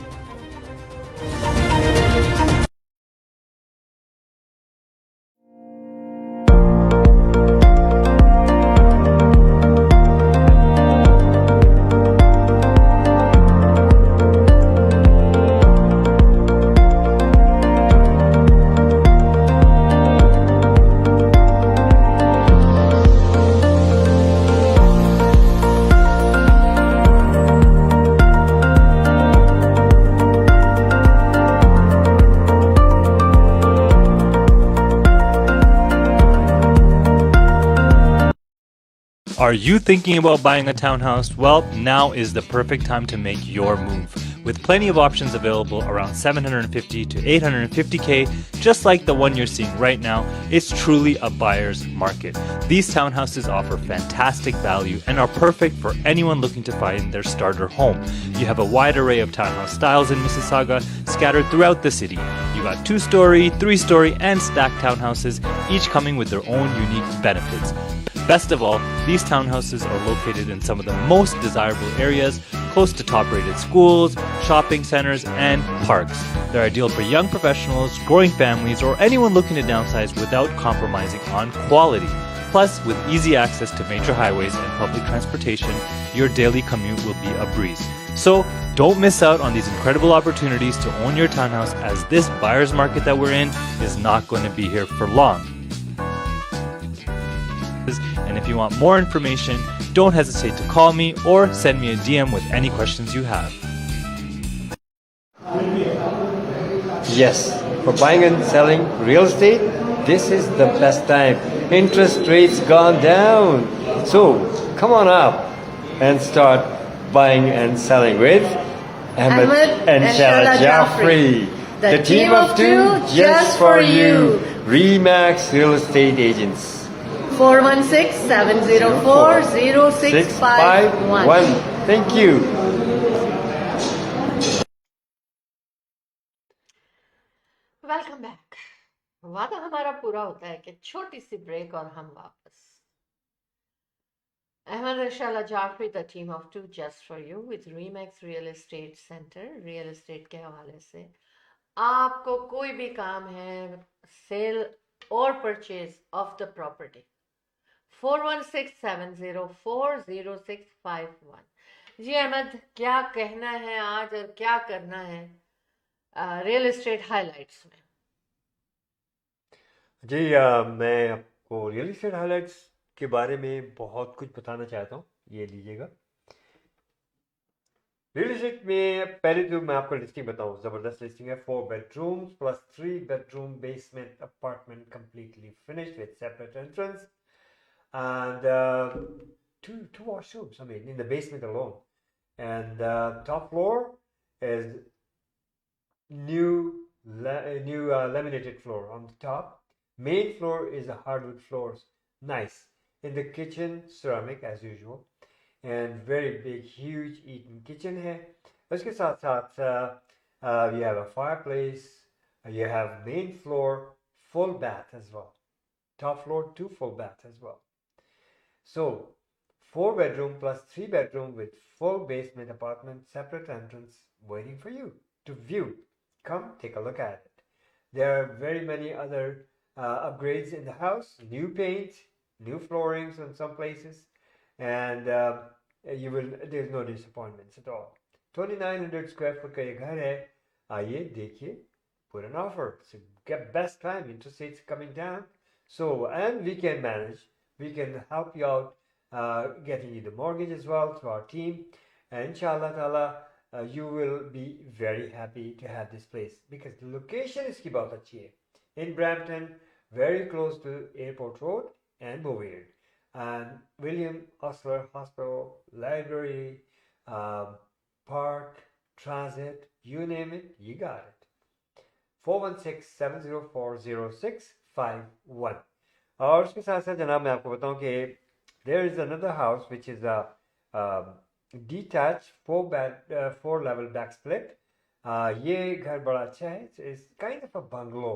Are you thinking about buying a townhouse? Well, now is the perfect time to make your move. With plenty of options available around 750 to 850k, just like the one you're seeing right now, it's truly a buyer's market. These townhouses offer fantastic value and are perfect for anyone looking to find their starter home. You have a wide array of townhouse styles in Mississauga scattered throughout the city. You got 2-story, 3-story, and stacked townhouses, each coming with their own unique benefits. Best of all, these townhouses are located in some of the most desirable areas, close to top-rated schools, shopping centers, and parks. They're ideal for young professionals, growing families, or anyone looking to downsize without compromising on quality. Plus, with easy access to major highways and public transportation, your daily commute will be a breeze. So, don't miss out on these incredible opportunities to own your townhouse, as this buyer's market that we're in is not going to be here for long. And if you want more information, don't hesitate to call me or send me a DM with any questions you have. Yes, for buying and selling real estate, this is the best time. Interest rates gone down. So come on up and start buying and selling with Ahmed and Shala Jaffrey. The team of two just for you. Remax Real Estate Agents. 416-704-0651. Thank you. Welcome back. वादा हमारा पूरा होता है कि छोटी सी break और हम वापस। अहमद रशाला Jafri, the team of two just for you with Remax real estate centre. Real estate के हवाले से आपको कोई भी काम है, सेल और परचेज ऑफ द प्रॉपर्टी, 416-704-0651। जी अहमद, क्या कहना है आज और क्या करना है रियल एस्टेट हाइलाइट्स में? जी मैं आपको रियल एस्टेट हाइलाइट्स के बारे में बहुत कुछ बताना चाहता हूँ। ये लीजिएगा। रियल एस्टेट में पहले तो मैं आपको लिस्टिंग बताऊँ, ज़बरदस्त लिस्टिंग है। 4 bedrooms plus 3 bedroom basement apartment completely finished with separate entrance and two washrooms, I mean, in the basement alone. And top floor is new laminated floor on the top. Main floor is a hardwood floors, nice. In the kitchen, ceramic as usual, and very big, huge eating kitchen है. उसके साथ साथ you have a fireplace, you have main floor, full bath as well. Top floor, 2 full baths as well. So 4 bedroom plus 3 bedroom with full basement apartment, separate entrance waiting for you to view. Come take a look at it. There are very many other upgrades in the house, new paint, new floorings in some places, and there's no disappointments at all. 2900 square foot का ये घर है। आइए देखिए, put an offer. So get best time, interest rates coming down. So, and we can manage, we can help you out getting you the mortgage as well through our team. And inshallah ta'ala, you will be very happy to have this place because the location is इसकी बहुत अच्छी है. In Brampton, very close to Airport Road and Bovard. And William Osler Hospital, library, park, transit, you name it, you got it. 416-704-0651. और उसके साथ साथ जनाब मैं आपको बताऊं कि there is another house which is a detached four level back split. ये घर बड़ा अच्छा है. It's kind of a bungalow.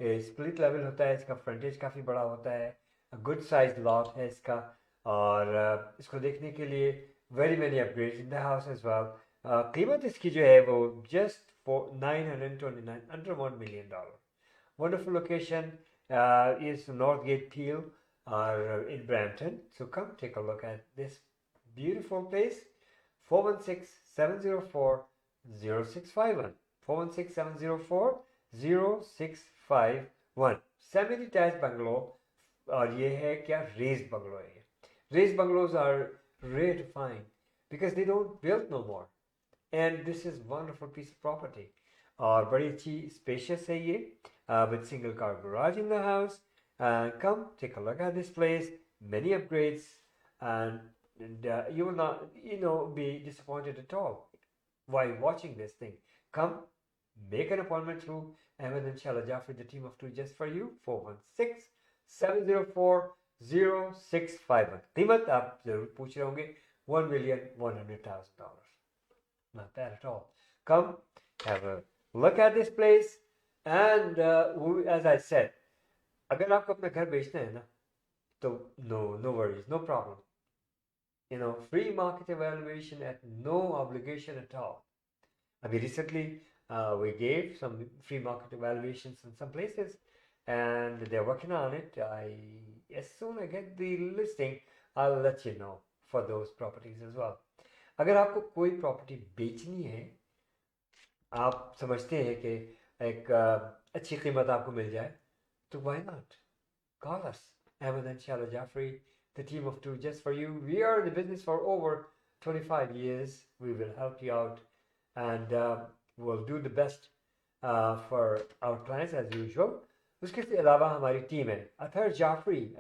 Split level होता है इसका. फ्रंटेज काफ़ी बड़ा होता है. गुड साइज लॉट है इसका. और इसको देखने के लिए very many upgrades in the house as well. कीमत इसकी जो है वो just for 929, under $1 million. Wonderful location is Northgate Peel in Brampton. So come take a look at this beautiful place. 416-704-0651. 416-704-0651. Semi-detached bungalow. और ये है क्या, raised bungalow है. Raised bungalows are rare to find because they don't build no more. And this is wonderful piece of property. और बड़ी अच्छी spacious है ये, with single car garage in the house. Come take a look at this place. Many upgrades, and you will not be disappointed at all while watching this thing. Come make an appointment through Ahmed and Shala Jafri, the team of two, just for you. 416-704-0651. कीमत आप जरूर पूछ रहे होंगे, $1,100,000. Not bad at all. Come have a look at this place. And as I said, अगर आपको अपना घर बेचना है ना, तो no worries, no problem. Free market evaluation at no obligation at all. I mean, recently we gave some free market evaluations in some places, and they're working on it. As soon as I get the listing, I'll let you know for those properties as well. अगर आपको कोई property बेचनी है, आप समझते हैं कि एक अच्छी कीमत आपको मिल जाए, तो why not? Call us, Ahmed and Shala Jafri, the team of two, just for you. We are in the business for over 25 years. We will help you out, and we'll do the best for our clients as usual. उसके अलावा हमारी team है. Athar Jafri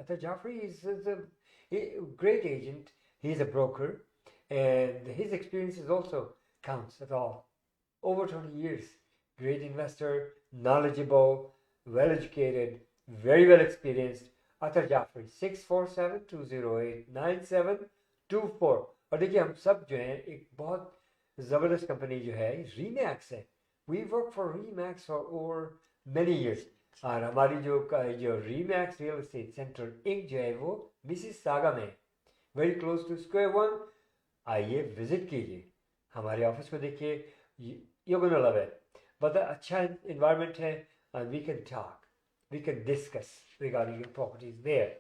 is a great agent. He's a broker, and his experiences also counts at all. Over 20 years. Great investor, knowledgeable, well educated, very well experienced. Athar Jafri, 647-208-9724. और देखिए, हम सब जो हैं, एक बहुत ज़बरदस्त कंपनी जो है, Remax है. We work for Remax for over many years. और हमारी जो Remax Real Estate Center Inc. जो है वो मिसिसागा में, very close to Square One. आइए विजिट कीजिए, हमारे ऑफिस को देखिए, you're gonna love it. But अच्छा environment है, and we can talk, we can discuss regarding your properties there.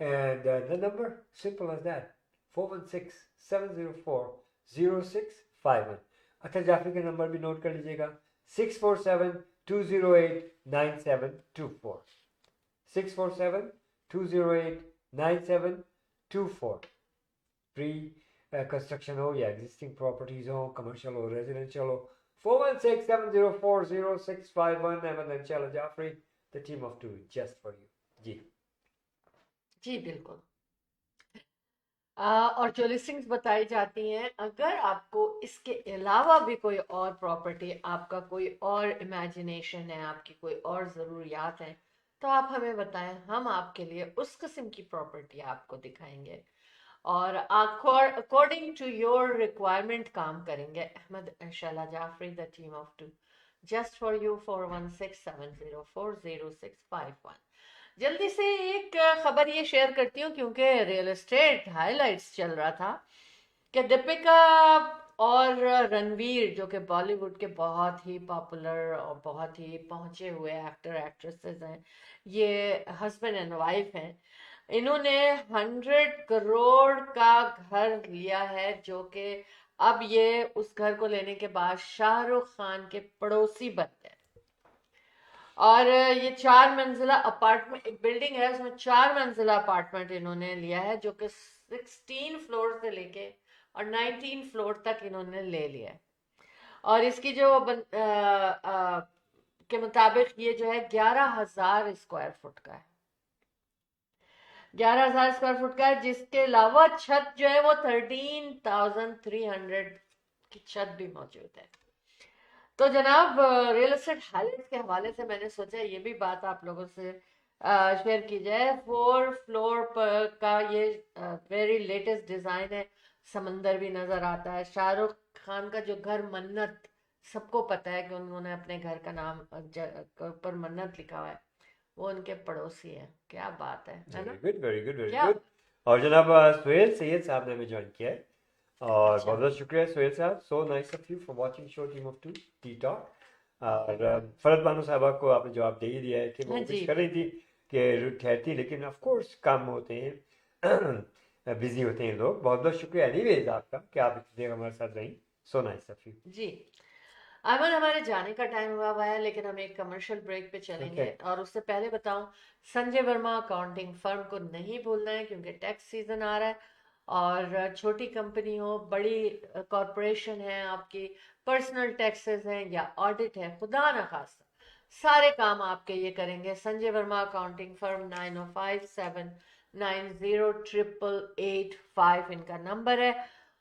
And the number, simple as that, 416-704-0651. Athar Jafri का number भी note कर लीजिएगा, 647-208-9724. 647-208-9724. Pre construction हो या existing properties हो, commercial हो, residential हो, 416-704-0651. Ahmed and Shala Jafri, the team of two, just for you. जी बिल्कुल. और जो लिस्टिंग्स बताई जाती हैं, अगर आपको इसके अलावा भी कोई और प्रॉपर्टी, आपका कोई और इमेजिनेशन है, आपकी कोई और ज़रूरियात हैं, तो आप हमें बताएं. हम आपके लिए उस किस्म की प्रॉपर्टी आपको दिखाएंगे और अकॉर्डिंग टू योर रिक्वायरमेंट काम करेंगे. Ahmed and Shaila Jafri, the team of two, just for you. 416-704-0651. जल्दी से एक खबर ये शेयर करती हूँ, क्योंकि रियल एस्टेट हाइलाइट्स चल रहा था कि दीपिका और रणवीर, जो कि बॉलीवुड के बहुत ही पॉपुलर और बहुत ही पहुंचे हुए एक्टर एक्ट्रेसेस हैं, ये हस्बैंड एंड वाइफ हैं. इन्होंने 100 करोड़ का घर लिया है, जो कि अब ये उस घर को लेने के बाद शाहरुख खान के पड़ोसी बन गए. और ये 4 मंजिला अपार्टमेंट, एक बिल्डिंग है उसमें 4 मंजिला अपार्टमेंट इन्होंने लिया है, जो कि 16 फ्लोर से लेके और 19 फ्लोर तक इन्होंने ले लिया है. और इसकी जो के मुताबिक ये जो है 11,000 स्क्वायर फुट का है. 11,000 स्क्वायर फुट का है, जिसके अलावा छत जो है वो 13,300 की छत भी मौजूद है. तो जनाब, रियल एस्टेट हाइलाइट्स के हवाले से मैंने सोचा ये भी बात आप लोगों से शेयर की जाए। 4 फ्लोर पर का ये वेरी लेटेस्ट डिजाइन है। समंदर भी नजर आता है। शाहरुख खान का जो घर मन्नत, सबको पता है कि उन्होंने अपने घर का नाम पर मन्नत लिखा हुआ है। वो उनके पड़ोसी है। क्या बात है ना? Very good, very good, very क्या? गुड। और जनाब सुहेल सैयद साहब ने हमें ज्वाइन किया है, और अच्छा। बहुत बहुत शुक्रिया सुहेल साहब। सो nice of you for watching show team of 2 T talk. और फरद बानो साहबा को आपने जवाब दे ही दिया है कि वो हाँ कुछ जी। कर रही थी कि ठहरती, लेकिन ऑफ कोर्स काम होते हैं, बिजी होते हैं लोग। बहुत बहुत शुक्रिया एनीवेज आपका कि आप इतनी देर हमारे साथ रही। So nice of you. जी अमन, हमारे जाने का टाइम हुआ है, लेकिन हम एक कमर्शियल ब्रेक पे चलेंगे। Okay. और उससे पहले बताऊं, संजय वर्मा अकाउंटिंग फर्म को नहीं भूलना है, क्योंकि टैक्स सीजन आ रहा है। और छोटी कंपनी हो, बड़ी कॉरपोरेशन है, आपकी पर्सनल टैक्सेस हैं या ऑडिट है, खुदा न खास्ता सारे काम आपके ये करेंगे संजय वर्मा अकाउंटिंग फर्म। 9057908885 इनका नंबर है।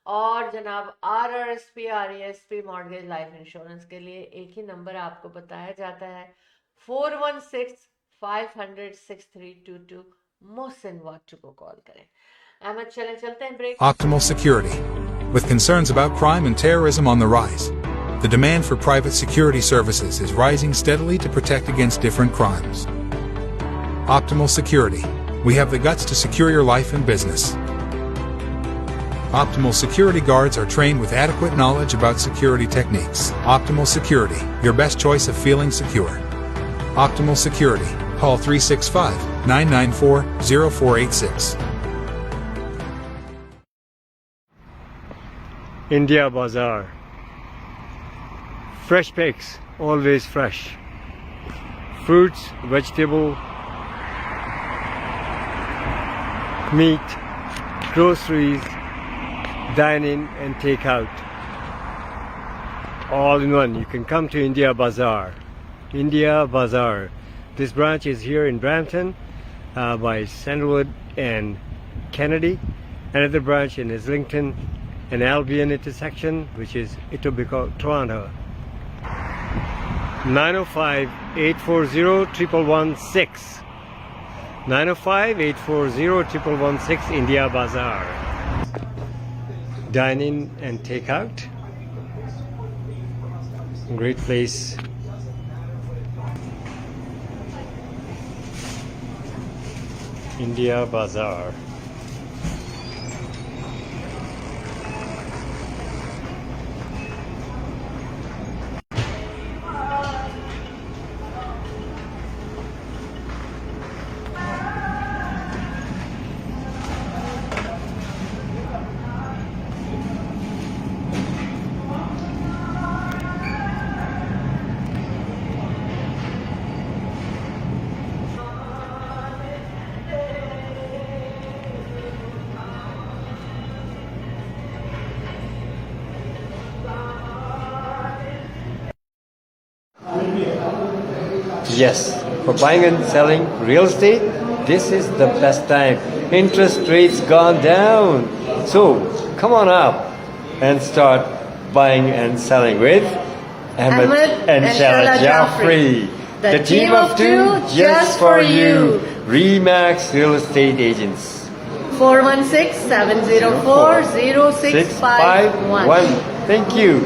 और जनाब RRSP RESP mortgage life insurance के लिए एक ही नंबर आपको बताया जाता है, 4165006322। मोहसिन वाटू को कॉल करें। अहमद, चलते हैं break. Optimal security. With concerns about crime and terrorism on the rise, the demand for private security services is rising steadily to protect against different crimes. Optimal security. We have the guts to secure your life and business. Optimal security guards are trained with adequate knowledge about security techniques. Optimal security, your best choice of feeling secure. Optimal security. Call 365-994-0486. India Bazaar. Fresh pigs, always fresh. Fruits, vegetable, meat, groceries, dine in and take out. All in one. You can come to India Bazaar. India Bazaar. This branch is here in Brampton by Sandalwood and Kennedy. Another branch in Islington and Albion intersection, which is Etobicoke, Toronto. 905-840-1116. 905-840-1116 India Bazaar. Dine in and take out. Great place. India Bazaar. Yes, for buying and selling real estate, this is the best time. Interest rates gone down. So come on up and start buying and selling with Ahmed and Shala Jaffrey. The team of 2 just for you. Remax Real Estate Agents. 416-704-0651. Thank you.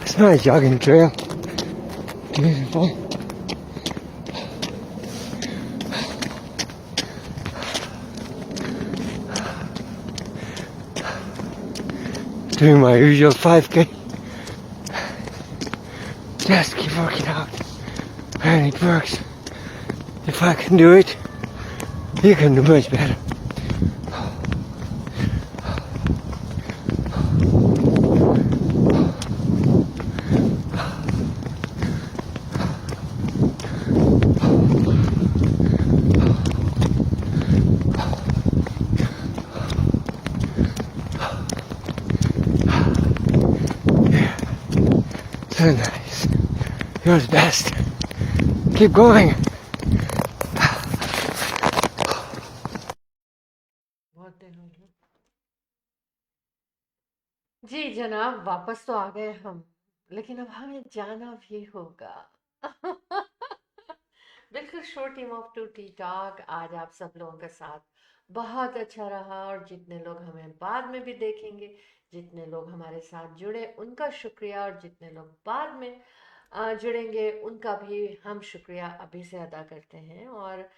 It's not a jogging trail. Beautiful. Doing my usual 5K. Just keep working out. And it works. If I can do it, you can do much better. So nice. You're the best. Keep going. बहुत दिन हो गए। जी जनाब, वापस तो आ गए हम, लेकिन अब हमें जाना भी होगा। बिल्कुल, show team of two T talk आज आप सब लोगों के साथ बहुत अच्छा रहा, और जितने लोग हमें बाद में भी देखेंगे, जितने लोग हमारे साथ जुड़े उनका शुक्रिया, और जितने लोग बाद में जुड़ेंगे उनका भी हम शुक्रिया अभी से अदा करते हैं। और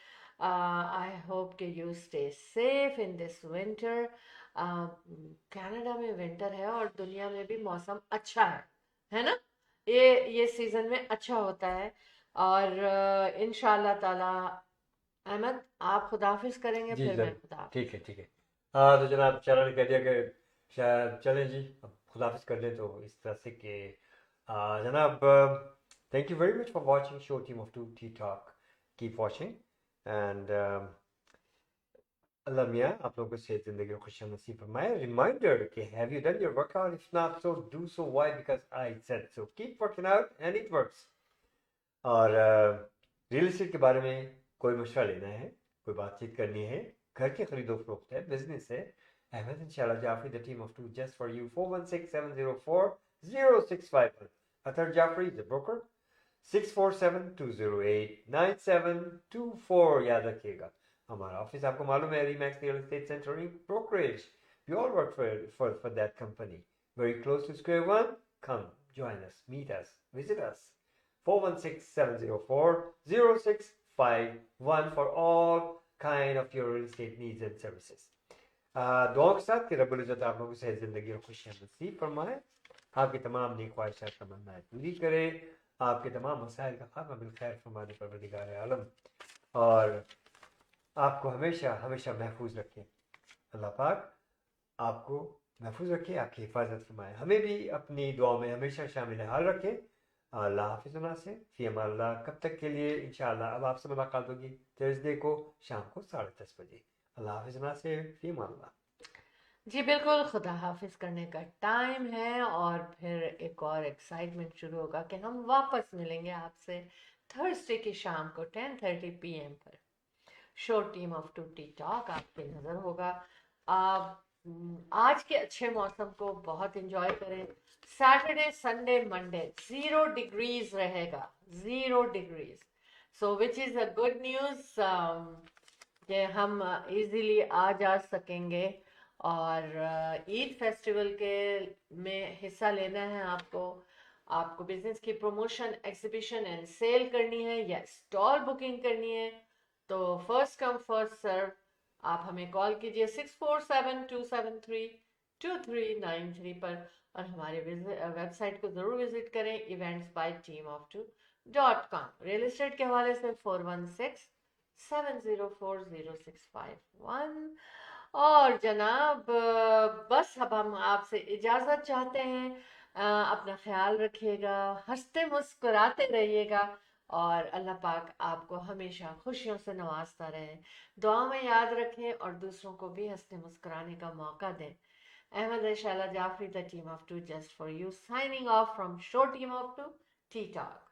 आई होप कि you stay safe in this winter. Canada में विंटर है और दुनिया में भी मौसम अच्छा है ना? ये सीजन में अच्छा होता है। और इंशाल्लाह ताला, अहमद आप खुदाफिज करेंगे, जी फिर मैं जरूर, खुदाफिज। ठीक है ठीक है। हाँ, तो जनाब चरण ने कह दिया कि शायद चलें जी, अब खुदाफिज कर लें, तो इस तरह से कि जनाब, thank you very much for watching show team of two T talk. Keep watching and Allah मियाँ आप लोगों को सेहत ज़िंदगी और खुशियाँ नसीब फरमाए। रिमाइंडर कि have you done your workout? If not so do so, why? Because I said so. Keep working out and it works. और रियल एस्टेट के बारे में कोई मशवरा लेना है, कोई बातचीत करनी है, घर की खरीदो फरोख्त है, बिजनेस है, अहमद इंशाल्लाह Jafri the team of two just for you. 4167040651। Athar Jafri the broker. 6472089724। याद रखिएगा, हमारा ऑफिस आपको मालूम है, Remax real estate centre brokerage. We all work for that company, very close to square one. Come join us, meet us, visit us. 4167040651 for all kind of your real estate needs and services. दुआओं के साथ कि रब्बुल इज़्ज़त आप लोगों को सेहत ज़िंदगी और खुशियाँ नसीब फरमाए, आपकी तमाम नेक ख्वाहिशात तमन्नाएं पूरी करे, आपके तमाम मसाइल का खात्मा बिल खैर फरमाने परवरदिगार आलम, और आपको हमेशा हमेशा महफूज रखें। अल्लाह पाक आपको महफूज रखे, आपकी हिफाजत फरमाए, हमें भी अपनी दुआ में हमेशा शामिल हाल रखें। अल्लाह हाफिज़ से फ़ी अमानिल्लाह। कब तक के लिए? इंशाअल्लाह अब आपसे मुलाकात होगी थर्सडे को शाम को 10:30 बजे। अल्लाह हाफिज़ से फ़ी अमानिल्लाह। जी बिल्कुल, खुदा हाफिज करने का टाइम है, और फिर एक और एक्साइटमेंट शुरू होगा कि हम वापस मिलेंगे आपसे थर्सडे की शाम को 10:30 PM पर। Show team of two T talk आपकी नज़र होगा। आप आज के अच्छे मौसम को बहुत इंजॉय करें। सैटरडे संडे मंडे 0 डिग्रीज रहेगा, 0 degrees. So which is a good news कि हम इजीली आ जा सकेंगे। और ईद फेस्टिवल के में हिस्सा लेना है आपको, आपको बिजनेस की प्रमोशन, एग्जीबिशन एंड सेल करनी है, या स्टॉल बुकिंग करनी है, तो फर्स्ट कम फर्स्ट सर्व। आप हमें कॉल कीजिए 6472732393 पर, और हमारे वेबसाइट को ज़रूर विजिट करें eventsbyteamof2.com। रियल एस्टेट के हवाले से 4167040651। और जनाब, बस अब हम आपसे इजाज़त चाहते हैं। अपना ख्याल रखिएगा, हंसते मुस्कुराते रहिएगा, और अल्लाह पाक आपको हमेशा खुशियों से नवाजता रहे। दुआ में याद रखें और दूसरों को भी हंसने मुस्कुराने का मौका दें। Ahmed Shaila Jafri the team of two just for you signing off from show team of two T talk.